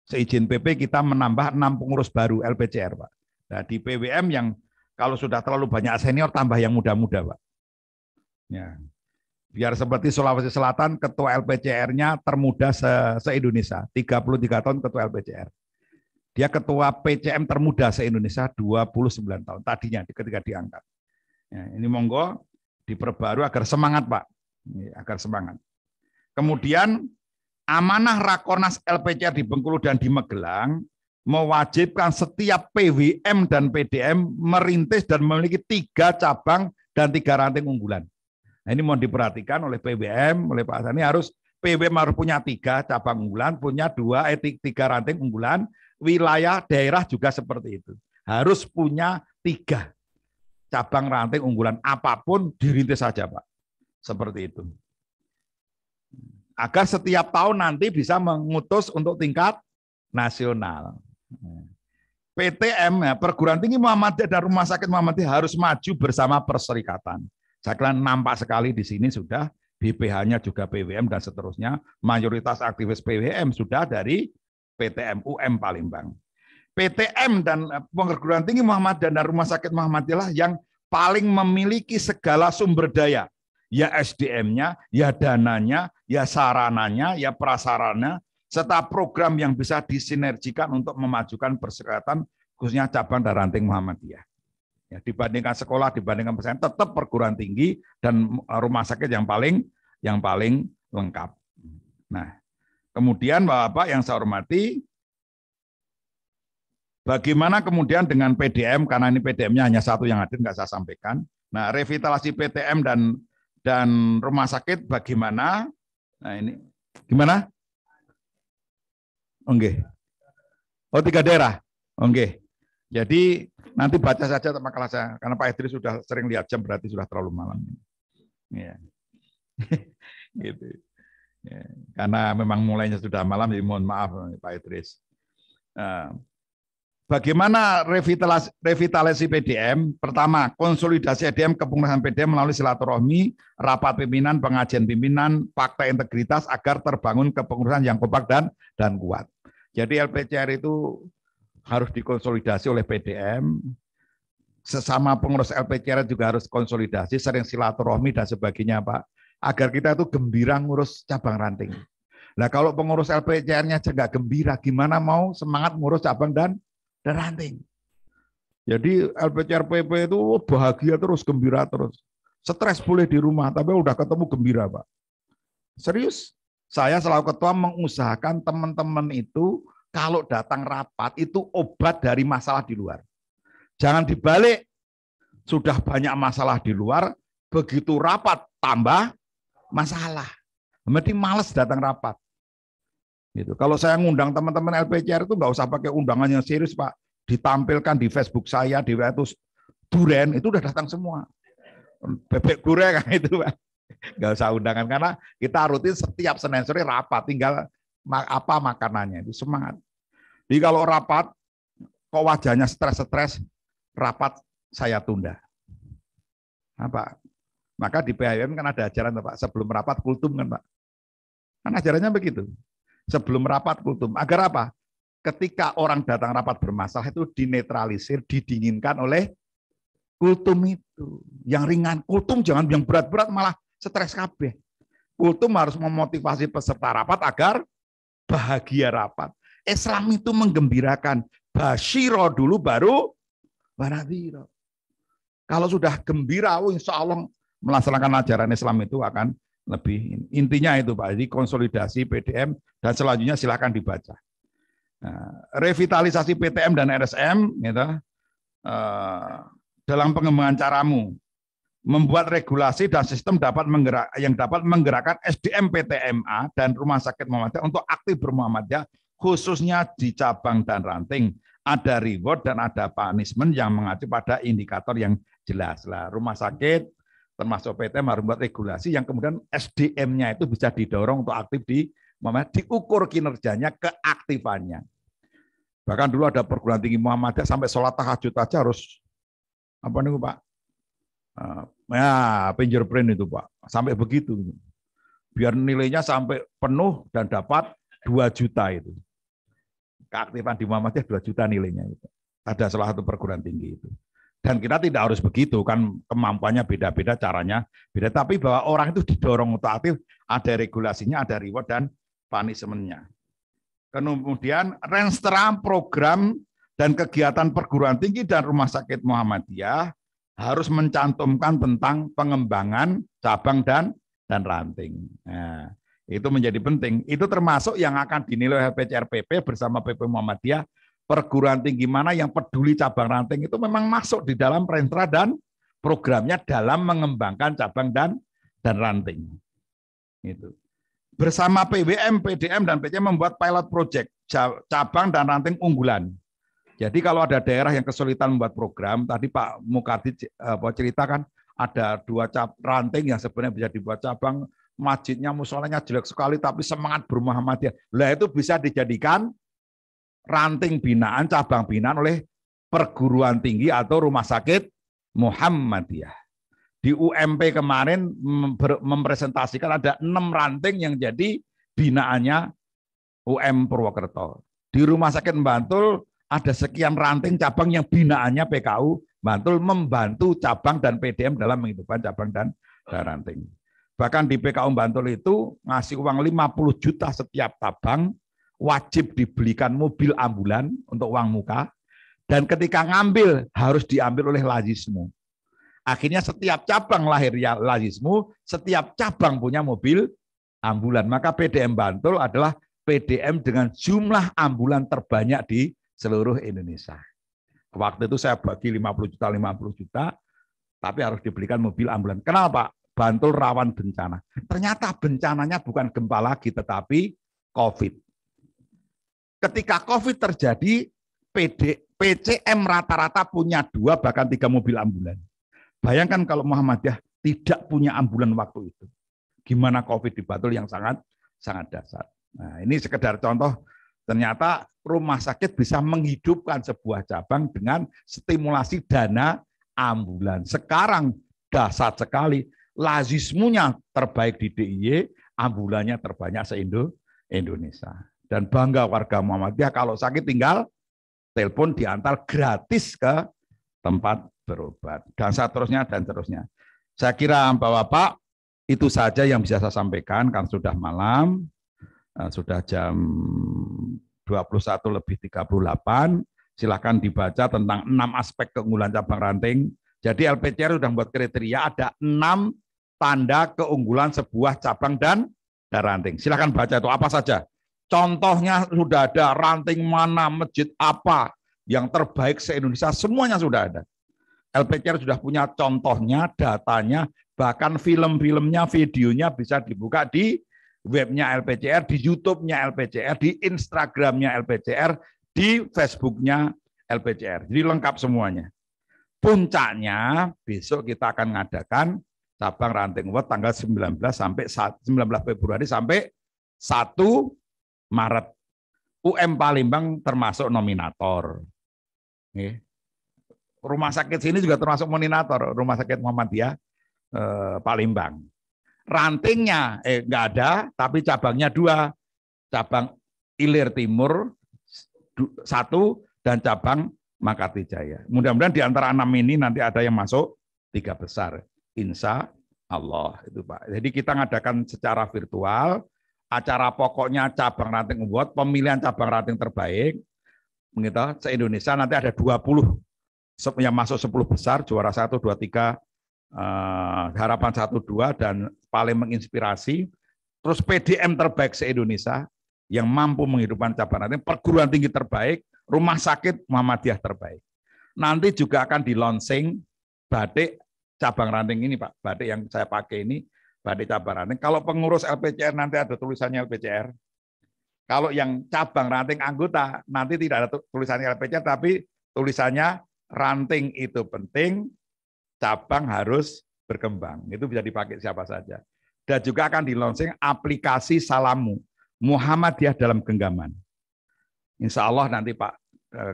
Seizin PP kita menambah 6 pengurus baru LPCR Pak. Nah, di PWM yang kalau sudah terlalu banyak senior tambah yang muda-muda Pak. Ya. Biar seperti Sulawesi Selatan, ketua LPCR-nya termuda se-Indonesia, 33 tahun ketua LPCR. Dia ketua PCM termuda se-Indonesia 29 tahun tadinya ketika diangkat. Ya, ini monggo diperbarui agar semangat Pak, agar semangat. Kemudian amanah Rakornas LPCR di Bengkulu dan di Magelang mewajibkan setiap PWM dan PDM merintis dan memiliki 3 cabang dan 3 ranting unggulan. Nah, ini mohon diperhatikan oleh PWM, oleh Pak Sani, harus PWM harus punya 3 cabang unggulan, punya 3 ranting unggulan. Wilayah daerah juga seperti itu. Harus punya 3 cabang ranting unggulan, apapun dirintis saja Pak. Seperti itu. Agar setiap tahun nanti bisa mengutus untuk tingkat nasional. PTM, ya, Perguruan Tinggi Muhammadiyah dan Rumah Sakit Muhammadiyah harus maju bersama perserikatan. Saya kira nampak sekali di sini sudah BPH-nya juga PWM dan seterusnya. Mayoritas aktivis PWM sudah dari PTM UM Palembang. PTM dan Perguruan Tinggi Muhammadiyah dan Rumah Sakit Muhammadiyah lah yang paling memiliki segala sumber daya. Ya SDM-nya, ya dananya, ya sarananya, ya prasarana, serta program yang bisa disinergikan untuk memajukan perserikatan khususnya cabang dan ranting Muhammadiyah. Ya, dibandingkan sekolah, dibandingkan pesantren, tetap perguruan tinggi dan rumah sakit yang paling lengkap. Nah, kemudian Bapak yang saya hormati, bagaimana kemudian dengan PDM, karena ini PDM-nya hanya satu yang hadir, nggak saya sampaikan. Nah, revitalisasi PTM dan rumah sakit bagaimana? Nah, ini gimana? Oke. Oh, 3 daerah. Oke. Jadi nanti baca saja makalah saya, karena Pak Idris sudah sering lihat jam, berarti sudah terlalu malam. Ya. Gitu. Ya. Karena memang mulainya sudah malam, jadi mohon maaf Pak Idris. Bagaimana revitalisasi PDM? Pertama, konsolidasi EDM kepengurusan PDM melalui silaturahmi, rapat pimpinan, pengajian pimpinan, fakta integritas agar terbangun kepengurusan yang kompak dan kuat. Jadi LPCR itu harus dikonsolidasi oleh PDM, sesama pengurus LPCR juga harus konsolidasi, sering silaturahmi dan sebagainya Pak, agar kita itu gembira ngurus cabang ranting. Nah kalau pengurus LPCR-nya nggak gembira, gimana mau semangat ngurus cabang dan ranting. Jadi LPCR PP itu bahagia terus, gembira terus. Stres boleh di rumah, tapi udah ketemu gembira Pak. Serius, saya selalu ketua mengusahakan teman-teman itu kalau datang rapat itu obat dari masalah di luar. Jangan dibalik, sudah banyak masalah di luar, begitu rapat tambah masalah. Berarti males datang rapat. Gitu. Kalau saya ngundang teman-teman LPCR itu nggak usah pakai undangan yang serius Pak. Ditampilkan di Facebook saya, di WA itu duren, itu udah datang semua. Bebek goreng itu Pak. Nggak usah undangan, karena kita rutin setiap Senin sore rapat, tinggal apa makanannya, itu semangat. Jadi kalau rapat kok wajahnya stres-stres, rapat saya tunda. Apa? Maka di PHM kan ada ajaran Pak, sebelum rapat kultum kan Pak. Kan ajarannya begitu. Sebelum rapat kultum. Agar apa? Ketika orang datang rapat bermasalah itu dinetralisir, didinginkan oleh kultum itu. Yang ringan, kultum jangan yang berat-berat malah stres kabeh. Kultum harus memotivasi peserta rapat agar bahagia rapat. Islam itu menggembirakan. Basyiro dulu baru baradhiro. Kalau sudah gembira, insya Allah melaksanakan ajaran Islam itu akan lebih. Intinya itu Pak, jadi konsolidasi PDM dan selanjutnya silakan dibaca. Nah, revitalisasi PTM dan RSM, gitu, dalam pengembangan caramu, membuat regulasi dan sistem yang dapat menggerakkan SDM PTMA dan Rumah Sakit Muhammadiyah untuk aktif bermuhammadiyah, khususnya di cabang dan ranting. Ada reward dan ada punishment yang mengacu pada indikator yang jelas. Lah, rumah sakit termasuk PTM harus membuat regulasi yang kemudian SDM-nya itu bisa didorong untuk aktif di Muhammadiyah, diukur kinerjanya, keaktifannya. Bahkan dulu ada perguruan tinggi Muhammadiyah sampai sholat tahajud aja harus apa nih Pak? Ya, fingerprint itu Pak, sampai begitu. Biar nilainya sampai penuh dan dapat 2 juta itu. Keaktifan di Muhammadiyah 2 juta nilainya itu. Ada salah satu perguruan tinggi itu. Dan kita tidak harus begitu, kan kemampuannya beda-beda, caranya beda. Tapi bahwa orang itu didorong untuk aktif, ada regulasinya, ada reward dan punishment-nya. Kemudian renstera program dan kegiatan perguruan tinggi dan rumah sakit Muhammadiyah harus mencantumkan tentang pengembangan cabang dan ranting. Nah, itu menjadi penting. Itu termasuk yang akan dinilai LPCR-PP bersama PP Muhammadiyah. Perguruan tinggi mana yang peduli cabang ranting itu memang masuk di dalam rentra dan programnya dalam mengembangkan cabang dan ranting. Itu. Bersama PWM, PDM, dan PCM membuat pilot project cabang dan ranting unggulan. Jadi kalau ada daerah yang kesulitan membuat program, tadi Pak Mukardi ceritakan ada 2 ranting yang sebenarnya bisa dibuat cabang, masjidnya, musholanya jelek sekali, tapi semangat bermuhammadiyah. Lah itu bisa dijadikan ranting binaan, cabang binaan oleh perguruan tinggi atau rumah sakit Muhammadiyah. Di UMP kemarin mempresentasikan ada 6 ranting yang jadi binaannya UM Purwokerto. Di rumah sakit Bantul ada sekian ranting cabang yang binaannya PKU Bantul, membantu cabang dan PDM dalam menghidupkan cabang dan ranting. Bahkan di PKU Bantul itu ngasih uang 50 juta setiap cabang, wajib dibelikan mobil ambulan untuk uang muka, Dan ketika ngambil harus diambil oleh lazismu. Akhirnya setiap cabang lahir ya lazismu, setiap cabang punya mobil ambulan. Maka PDM Bantul adalah PDM dengan jumlah ambulan terbanyak di seluruh Indonesia. Waktu itu saya bagi 50 juta, tapi harus dibelikan mobil ambulan. Kenapa? Bantul rawan bencana. Ternyata bencananya bukan gempa lagi, tetapi COVID. Ketika COVID terjadi, PCM rata-rata punya 2 bahkan 3 mobil ambulan. Bayangkan kalau Muhammadiyah tidak punya ambulan waktu itu. Gimana COVID di Bantul yang sangat dasar. Nah, ini sekedar contoh, ternyata rumah sakit bisa menghidupkan sebuah cabang dengan stimulasi dana ambulan. Sekarang dasar sekali, lazismunya terbaik di DIY, ambulannya terbanyak se-Indonesia. Dan bangga warga Muhammadiyah kalau sakit tinggal telepon diantar gratis ke tempat berobat. Dan seterusnya dan seterusnya. Saya kira Bapak-Bapak itu saja yang bisa saya sampaikan kan sudah malam, sudah jam 21:38. Silakan dibaca tentang 6 aspek keunggulan cabang ranting. Jadi LPCR sudah membuat kriteria ada 6 tanda keunggulan sebuah cabang dan ranting. Silakan baca itu apa saja. Contohnya sudah ada, ranting mana, masjid apa yang terbaik se-Indonesia, semuanya sudah ada. LPCR sudah punya contohnya, datanya, bahkan film-filmnya, videonya bisa dibuka di webnya LPCR, di YouTube-nya LPCR, di Instagram-nya LPCR, di Facebook-nya LPCR. Jadi lengkap semuanya. Puncaknya besok kita akan mengadakan cabang ranting award tanggal 19 Februari sampai 1 Maret. UM Palembang termasuk nominator. Rumah sakit sini juga termasuk nominator, Rumah Sakit Muhammadiyah Palembang. Rantingnya nggak ada, tapi cabangnya 2. Cabang Ilir Timur 1 dan cabang Makati Jaya. Mudah-mudahan di antara 6 ini nanti ada yang masuk 3 besar. Insya Allah itu Pak. Jadi kita ngadakan secara virtual, acara pokoknya cabang ranting award, pemilihan cabang ranting terbaik. Begitu, se-Indonesia nanti ada 20 yang masuk 10 besar, juara 1, 2, 3, harapan 1, 2, dan paling menginspirasi. Terus PDM terbaik se-Indonesia yang mampu menghidupkan cabang ranting, perguruan tinggi terbaik, rumah sakit Muhammadiyah terbaik. Nanti juga akan di launching batik cabang ranting ini Pak, batik yang saya pakai ini, batik cabang ranting. Kalau pengurus LPCR nanti ada tulisannya LPCR. Kalau yang cabang ranting anggota nanti tidak ada tulisannya LPCR, tapi tulisannya ranting itu penting, cabang harus berkembang. Itu bisa dipakai siapa saja. Dan juga akan di launching aplikasi Salamu, Muhammadiyah dalam genggaman. Insya Allah nanti Pak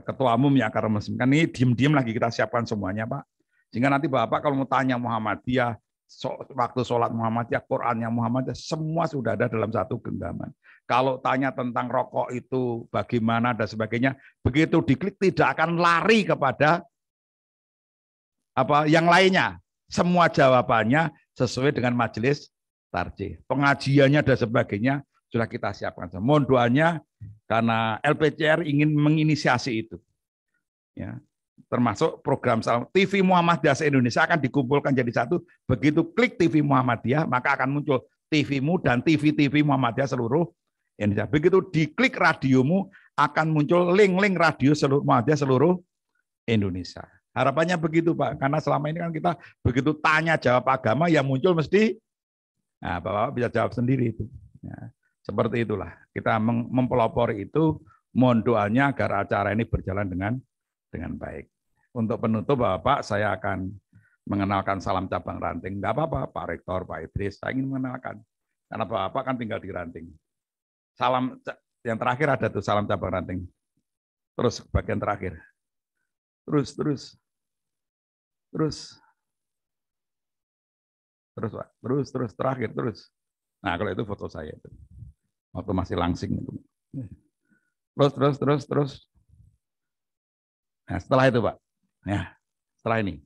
Ketua Umum yang akan meresmikan ini, diem-diem lagi kita siapkan semuanya Pak. Sehingga nanti Bapak kalau mau tanya Muhammadiyah, waktu sholat Muhammadiyah, Qurannya Muhammadiyah, semua sudah ada dalam satu genggaman. Kalau tanya tentang rokok itu bagaimana dan sebagainya, begitu diklik tidak akan lari kepada apa yang lainnya. Semua jawabannya sesuai dengan majelis tarjih. Pengajiannya dan sebagainya sudah kita siapkan. Mohon doanya karena LPCR ingin menginisiasi itu. Ya. Termasuk program TV Muhammadiyah se-Indonesia akan dikumpulkan jadi satu. Begitu klik TV Muhammadiyah, maka akan muncul TV-mu dan TV Muhammadiyah seluruh Indonesia. Begitu diklik radiomu, akan muncul link-link radio seluruh Muhammadiyah seluruh Indonesia. Harapannya begitu Pak, karena selama ini kan kita begitu tanya jawab agama yang muncul mesti, nah Bapak bisa jawab sendiri itu. Ya, seperti itulah kita mempelopori itu. Mohon doanya agar acara ini berjalan dengan baik. Untuk penutup Bapak, saya akan mengenalkan salam cabang ranting. Enggak apa-apa Pak Rektor, Pak Idris, saya ingin mengenalkan. Karena Bapak kan tinggal di ranting. Salam yang terakhir ada tuh salam cabang ranting. Terus bagian terakhir. Terus Pak. Terus terakhir terus. Nah, kalau itu foto saya itu. Waktu masih langsing itu. Terus. Nah, setelah itu, Pak. Ya, setelah ini.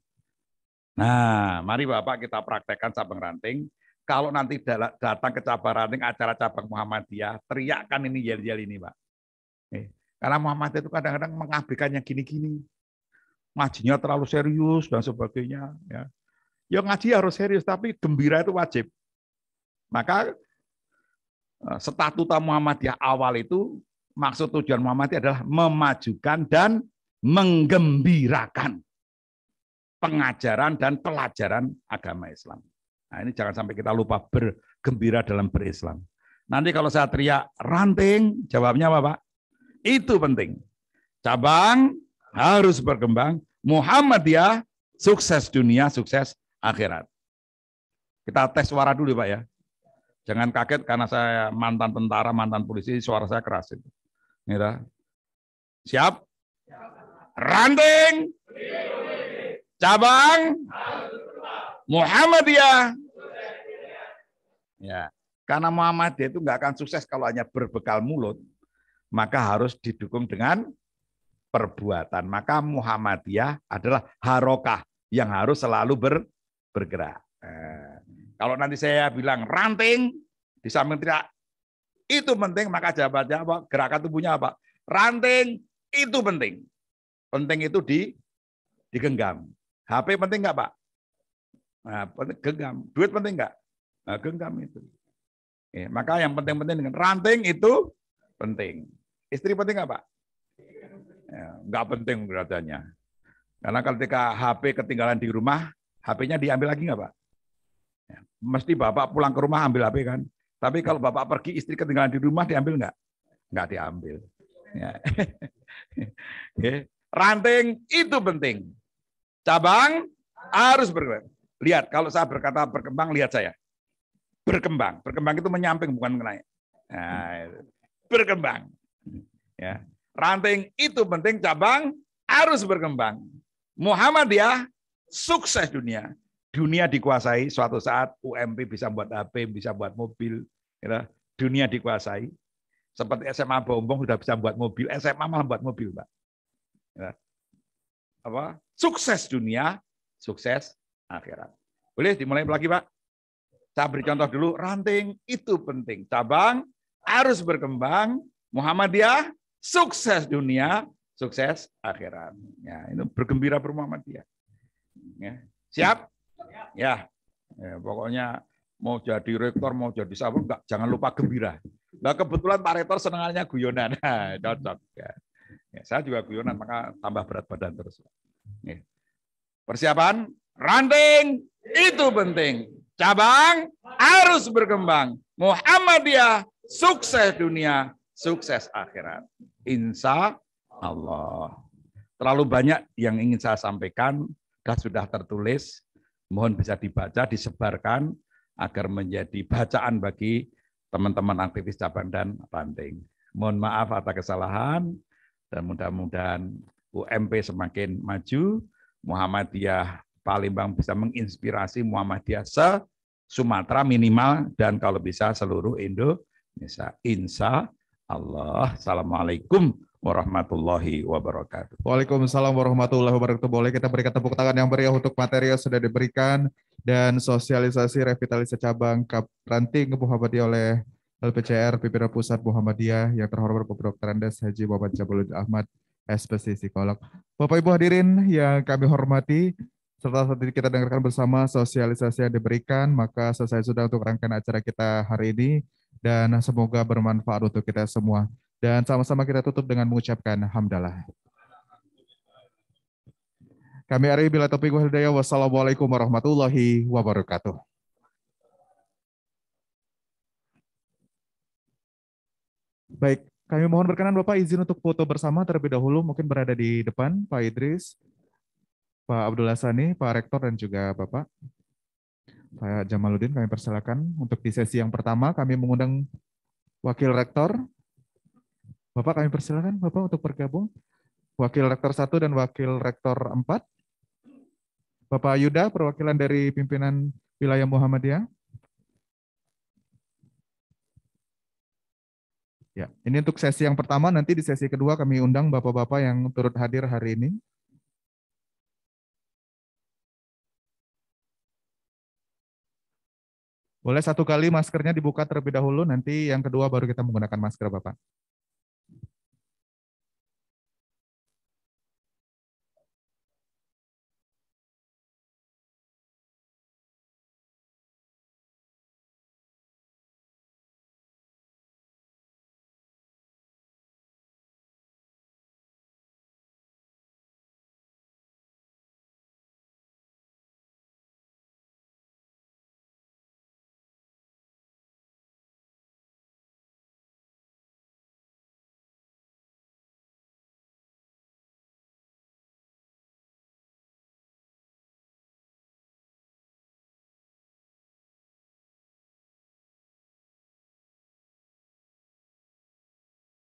Nah, mari Bapak kita praktekkan cabang ranting. Kalau nanti datang ke cabang ranting acara cabang Muhammadiyah, teriakkan ini yel-yel ini, Pak. Karena Muhammadiyah itu kadang-kadang mengabaikan yang gini-gini. ngajinya terlalu serius dan sebagainya. Ya ngaji harus serius, tapi gembira itu wajib. Maka statuta Muhammadiyah awal itu, maksud tujuan Muhammadiyah adalah memajukan dan menggembirakan pengajaran dan pelajaran agama Islam. Nah, ini jangan sampai kita lupa bergembira dalam berislam. Nanti kalau saya teriak ranting, jawabnya apa, Pak? Itu penting. Cabang harus berkembang, Muhammadiyah sukses dunia, sukses akhirat. Kita tes suara dulu, Pak ya. Jangan kaget karena saya mantan tentara, mantan polisi, suara saya keras itu. Siap? Ranting, cabang, Muhammadiyah. Ya, karena Muhammadiyah itu nggak akan sukses kalau hanya berbekal mulut, maka harus didukung dengan perbuatan. Maka Muhammadiyah adalah harokah yang harus selalu bergerak. Kalau nanti saya bilang ranting, di samping tidak itu penting, maka jawabannya apa? Gerakan tubuhnya apa? Ranting itu penting. Penting itu digenggam. HP penting nggak, Pak? Nah, genggam. Duit penting nggak? Nah, genggam itu. Maka yang penting-penting dengan ranting itu penting. Istri penting nggak, Pak? Ya, nggak penting katanya. Karena ketika HP ketinggalan di rumah, HP-nya diambil lagi nggak, Pak? Ya, mesti Bapak pulang ke rumah ambil HP kan. Tapi kalau Bapak pergi, istri ketinggalan di rumah, diambil nggak? Nggak diambil. Ya. Ranting itu penting. Cabang harus berkembang. Lihat, kalau saya berkata berkembang, lihat saya. Berkembang. Berkembang itu menyamping, bukan menaik. Nah, berkembang. Ya. Ranting itu penting, cabang harus berkembang. Muhammadiyah sukses dunia. Dunia dikuasai, suatu saat UMP bisa buat HP, bisa buat mobil. Ya. Dunia dikuasai. Seperti SMA Bombong sudah bisa buat mobil, SMA malah buat mobil, Pak. Ya. Apa? Sukses dunia, sukses akhirat. Boleh dimulai lagi, Pak? Saya beri contoh dulu, ranting itu penting. Cabang harus berkembang, Muhammadiyah sukses dunia, sukses akhirat. Ya, itu bergembira bermuhammadiyah. Ya. Siap? Ya. Pokoknya mau jadi rektor, mau jadi sabun, enggak, jangan lupa gembira. Nah, kebetulan Pak Rektor senangannya guyonan. Nah, cocok. Ya. Ya, saya juga guyonan, maka tambah berat badan terus. Ya. Persiapan, ranting itu penting. Cabang harus berkembang. Muhammadiyah sukses dunia, sukses akhirat. Insya Allah. Terlalu banyak yang ingin saya sampaikan, dan sudah tertulis. Mohon bisa dibaca, disebarkan, agar menjadi bacaan bagi teman-teman aktivis cabang dan ranting. Mohon maaf atas kesalahan, dan mudah-mudahan UMP semakin maju, Muhammadiyah Palembang bisa menginspirasi Muhammadiyah se-Sumatera minimal, dan kalau bisa seluruh Indonesia. Insya Allah. Assalamualaikum warahmatullahi wabarakatuh. Waalaikumsalam warahmatullahi wabarakatuh. Boleh kita berikan tepuk tangan yang meriah untuk materi yang sudah diberikan dan sosialisasi revitalisasi cabang Ranting Muhammadiyah oleh LPCR Pimpinan Pusat Muhammadiyah yang terhormat Bapak Dr. Andes Haji Muhammad Jabaluddin Ahmad, SPC Psikolog. Bapak Ibu hadirin yang kami hormati, setelah tadi kita dengarkan bersama sosialisasi yang diberikan, maka selesai sudah untuk rangkaian acara kita hari ini, dan semoga bermanfaat untuk kita semua. Dan sama-sama kita tutup dengan mengucapkan hamdalah. Kami akhiri bila taufiq wal hidayah. Wassalamualaikum warahmatullahi wabarakatuh. Baik, kami mohon berkenan Bapak izin untuk foto bersama terlebih dahulu, mungkin berada di depan Pak Idris, Pak Abdul Hassani, Pak Rektor, dan juga Bapak Pak Jamaluddin. Kami persilakan untuk di sesi yang pertama kami mengundang Wakil Rektor. Bapak kami persilakan Bapak untuk bergabung. Wakil Rektor 1 dan Wakil Rektor 4. Bapak Yuda, perwakilan dari pimpinan wilayah Muhammadiyah. Ya, ini untuk sesi yang pertama, nanti di sesi kedua kami undang Bapak-Bapak yang turut hadir hari ini. Boleh satu kali maskernya dibuka terlebih dahulu, nanti yang kedua baru kita menggunakan masker Bapak.